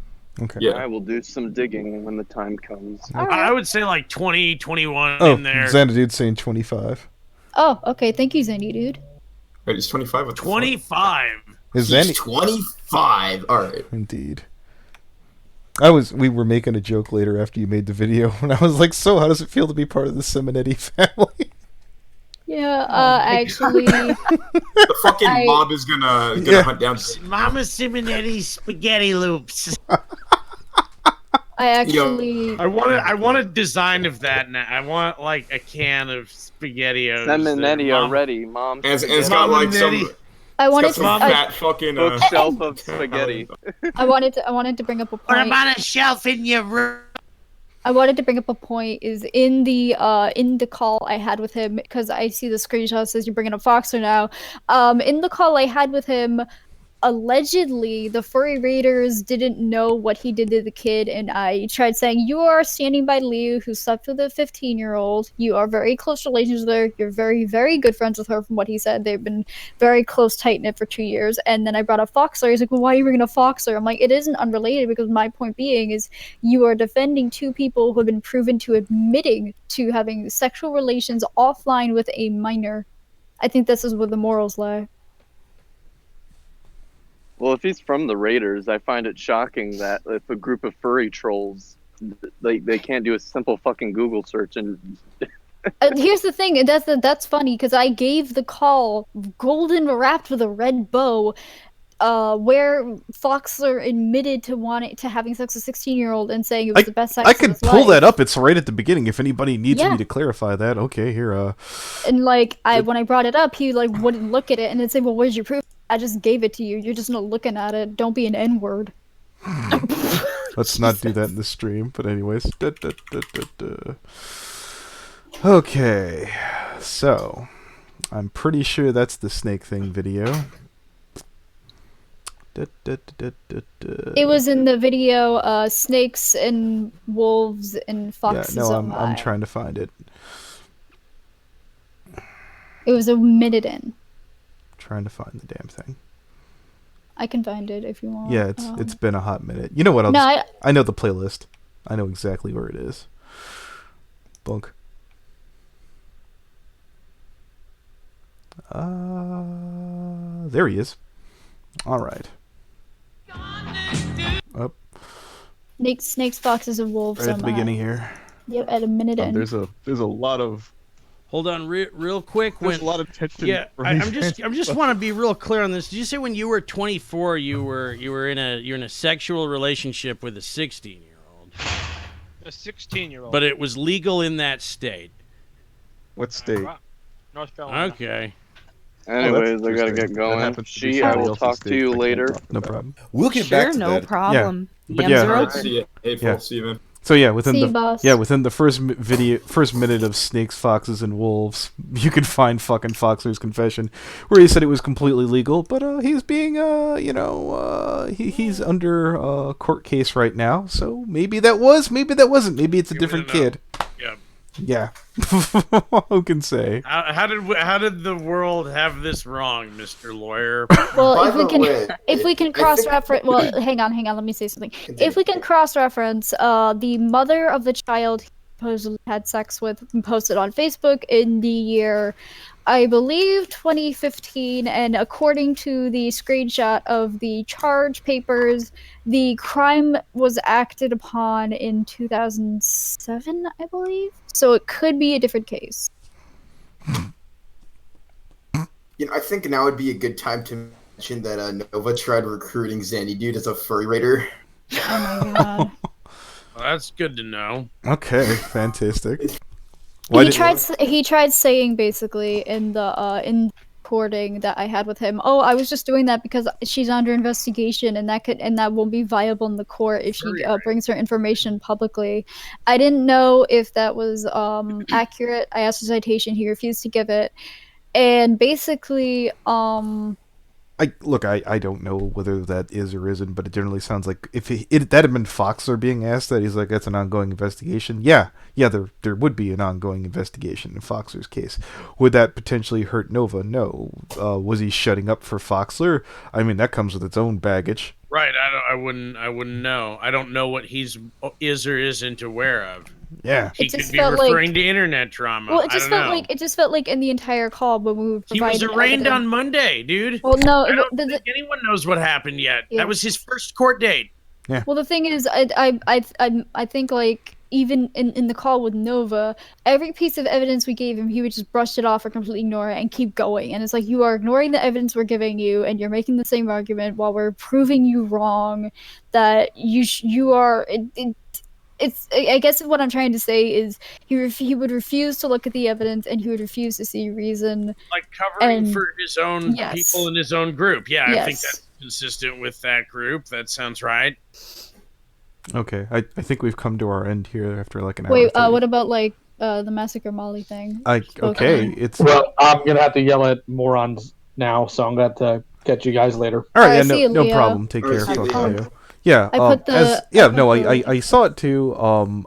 Okay. Yeah. I will do some digging when the time comes. All I right. would say like 20, 21 Oh, in there. Xanadude's saying 25. Oh, okay. Thank you, Zany Dude. Wait, he's 25. What the fuck? 25. Is He's any 25. All right. indeed. We were making a joke later after you made the video, and I was like, "So, how does it feel to be part of the Simonetti family?" Yeah, actually, The fucking mob is gonna hunt down. Mama Simonetti spaghetti loops. I actually, I want a design of that now. I want like a can of SpaghettiOs. Simonetti are ready, Mom. And it's got like some. I wanted It's got some fat fucking bookshelf of spaghetti. I wanted to bring up a Put point. them on a shelf in your room. I wanted to bring up a point is in the call I had with him, because I see the screenshot says you're bringing up Foxer now. In the call I had with him, allegedly the furry raiders didn't know what he did to the kid, and I tried saying, you are standing by Liu, who slept with a 15-year-old. You are very close relations with her. You're very, very good friends with her, from what he said. They've been very close, tight-knit for 2 years. And then I brought up Foxer. He's like, well, why are you bringing up Foxer? I'm like, it isn't unrelated, because my point being is you are defending two people who have been proven to admitting to having sexual relations offline with a minor. I think this is where the morals lie. Well, if he's from the Raiders, I find it shocking that if a group of furry trolls, they can't do a simple fucking Google search and. Here's the thing, that's funny, because I gave the call golden wrapped with a red bow, where Foxler admitted to having sex with a 16-year-old and saying it was the best sex I of could his pull life. that up. It's right at the beginning. If anybody needs Yeah. me to clarify that, okay, here. And like when I brought it up, he like wouldn't look at it and then say, well, where's your proof? I just gave it to you. You're just not looking at it. Don't be an N-word. Let's not do that in the stream. But anyways. Okay. So, I'm pretty sure that's the snake thing video. It was in the video, snakes and wolves and foxes. Yeah, no, I'm trying to find it. It was a minute in. Trying to find the damn thing. I can find it if you want. Yeah, it's been a hot minute. You know what? I know the playlist. I know exactly where it is. Bunk. There he is. All right. Up. Snakes, foxes, and wolves. Right at the beginning here. Yep, at a minute in. There's a lot of. Hold on, real quick. There's a lot of tension. Yeah, I'm just want to be real clear on this. Did you say when you were 24, you were in a sexual relationship with a 16-year-old? A 16-year-old. But it was legal in that state. What state? North Carolina. Okay. Anyways, I gotta get going. I will talk to you later. No problem. We'll get back to no that. problem. Yeah, but DMs yeah. are Alright, open. see ya. Hateful, see you, man. So yeah, within See you, the boss. within the first minute of Snakes, Foxes, and Wolves, you can find fucking Foxler's confession, where he said it was completely legal, but he's being he's under a court case right now, so maybe that wasn't, maybe it's a different kid. Yeah. Who can say? How did the world have this wrong, Mr. Lawyer? Well, By if we the can, way, if we can I cross-reference, well, hang on, let me say something. If we can cross-reference, the mother of the child he supposedly had sex with posted on Facebook in the year, I believe, 2015, and according to the screenshot of the charge papers, the crime was acted upon in 2007, I believe. So it could be a different case. I think now would be a good time to mention that Nova tried recruiting Zanny Dude as a furry raider. Oh my god. Well, that's good to know. Okay, fantastic. He tried saying basically in the recording that I had with him, oh, I was just doing that because she's under investigation and that won't be viable in the court if she brings her information publicly. I didn't know if that was accurate. I asked for citation, he refused to give it, and basically I don't know whether that is or isn't, but it generally sounds like if that had been Foxler being asked that, he's like, that's an ongoing investigation. Yeah, there would be an ongoing investigation in Foxler's case. Would that potentially hurt Nova? No. Was he shutting up for Foxler? I mean, that comes with its own baggage. Right. I wouldn't know. I don't know what he's is or isn't aware of. Yeah. He It just could be felt referring like- to internet trauma. Well, I don't know. it just felt like in the entire call when we were He was providing arraigned evidence- on Monday, dude. Well, no, I don't think anyone knows what happened yet. Yeah. That was his first court date. Well, the thing is, I think like even in the call with Nova, every piece of evidence we gave him, he would just brush it off or completely ignore it and keep going. And it's like you are ignoring the evidence we're giving you, and you're making the same argument while we're proving you wrong. That you are. It's. I guess what I'm trying to say is he would refuse to look at the evidence, and he would refuse to see reason. Like covering And- for his own Yes. people in his own group. Yeah, I think Yes. that's consistent with that group. That sounds right. Okay, I think we've come to our end here after like an hour. Wait, 30. what about like the Massacre Molly thing? Okay, it's Well, I'm gonna have to yell at morons now, so I'm gonna have to catch you guys later. all right. Yeah, see you, no Leo. problem. Take All right, care. see you, Fuck Leo. Leo. Yeah, I put the- I saw it too. I'm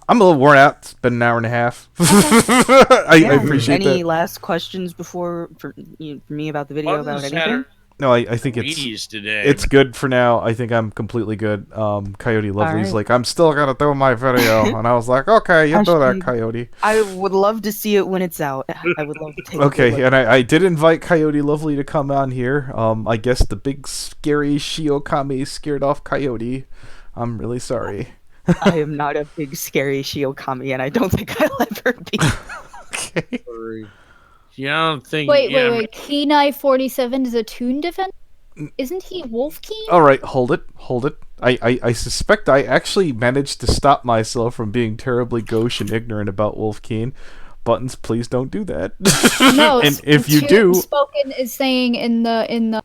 a little worn out. It's been an hour and a half. I appreciate Any that. last questions for me about the video about Buttons had anything? No, I think it's Rees today. it's good for now. I think I'm completely good. Coyote Lovely's right. like, I'm still gonna do my video, and I was like, okay, you do that, Hashtag- Coyote. I would love to see it when it's out. I would love to take a Okay, look. and I did invite Coyote Lovely to come on here. I guess the big scary Shiokami scared off Coyote. I'm really sorry. I am not a big scary Shiokami, and I don't think I'll ever be. Okay. Yeah, I don't think. Wait, yeah, wait. Kenai 47 is a Toon defender? Isn't he Wolf King? All right, hold it. I suspect I actually managed to stop myself from being terribly gauche and ignorant about Wolfkeen. Buttons, please don't do that. No, and if you Toon do, Spoken is saying in the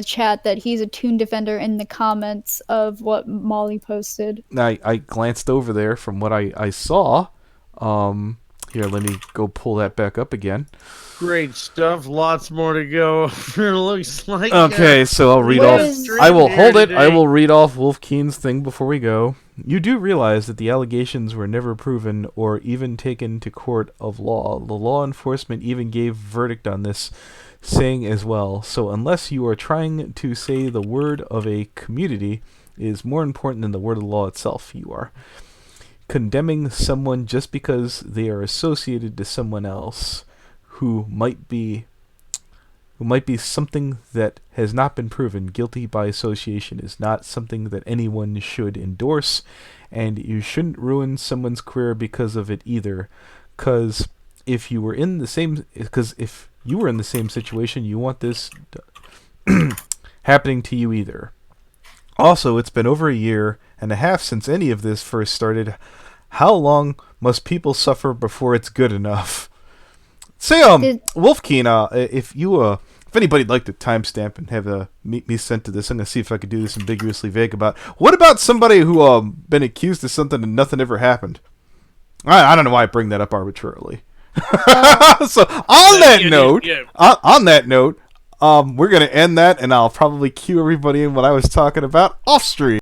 chat that he's a Toon defender in the comments of what Molly posted. I glanced over there from what I saw. Here, let me go pull that back up again. great stuff. Lots more to go. It looks like. Okay, so I'll read Where off. is- I will hold it. I today. will read off Wolfkeen's thing before we go. You do realize that the allegations were never proven or even taken to court of law. The law enforcement even gave verdict on this, saying as well. So unless you are trying to say the word of a community is more important than the word of the law itself, you are condemning someone just because they are associated to someone else who might be something that has not been proven. Guilty by association is not something that anyone should endorse, and you shouldn't ruin someone's career because of it either. Because if you were in the same situation, you want this happening to you either. Also, it's been over a year and a half since any of this first started. How long must people suffer before it's good enough? Say, Wolfkeen, if anybody'd like to timestamp and have me sent to this, I'm gonna see if I could do this ambiguously vague about. What about somebody who been accused of something and nothing ever happened? I don't know why I bring that up arbitrarily. So on that note, we're gonna end that, and I'll probably cue everybody in what I was talking about off stream.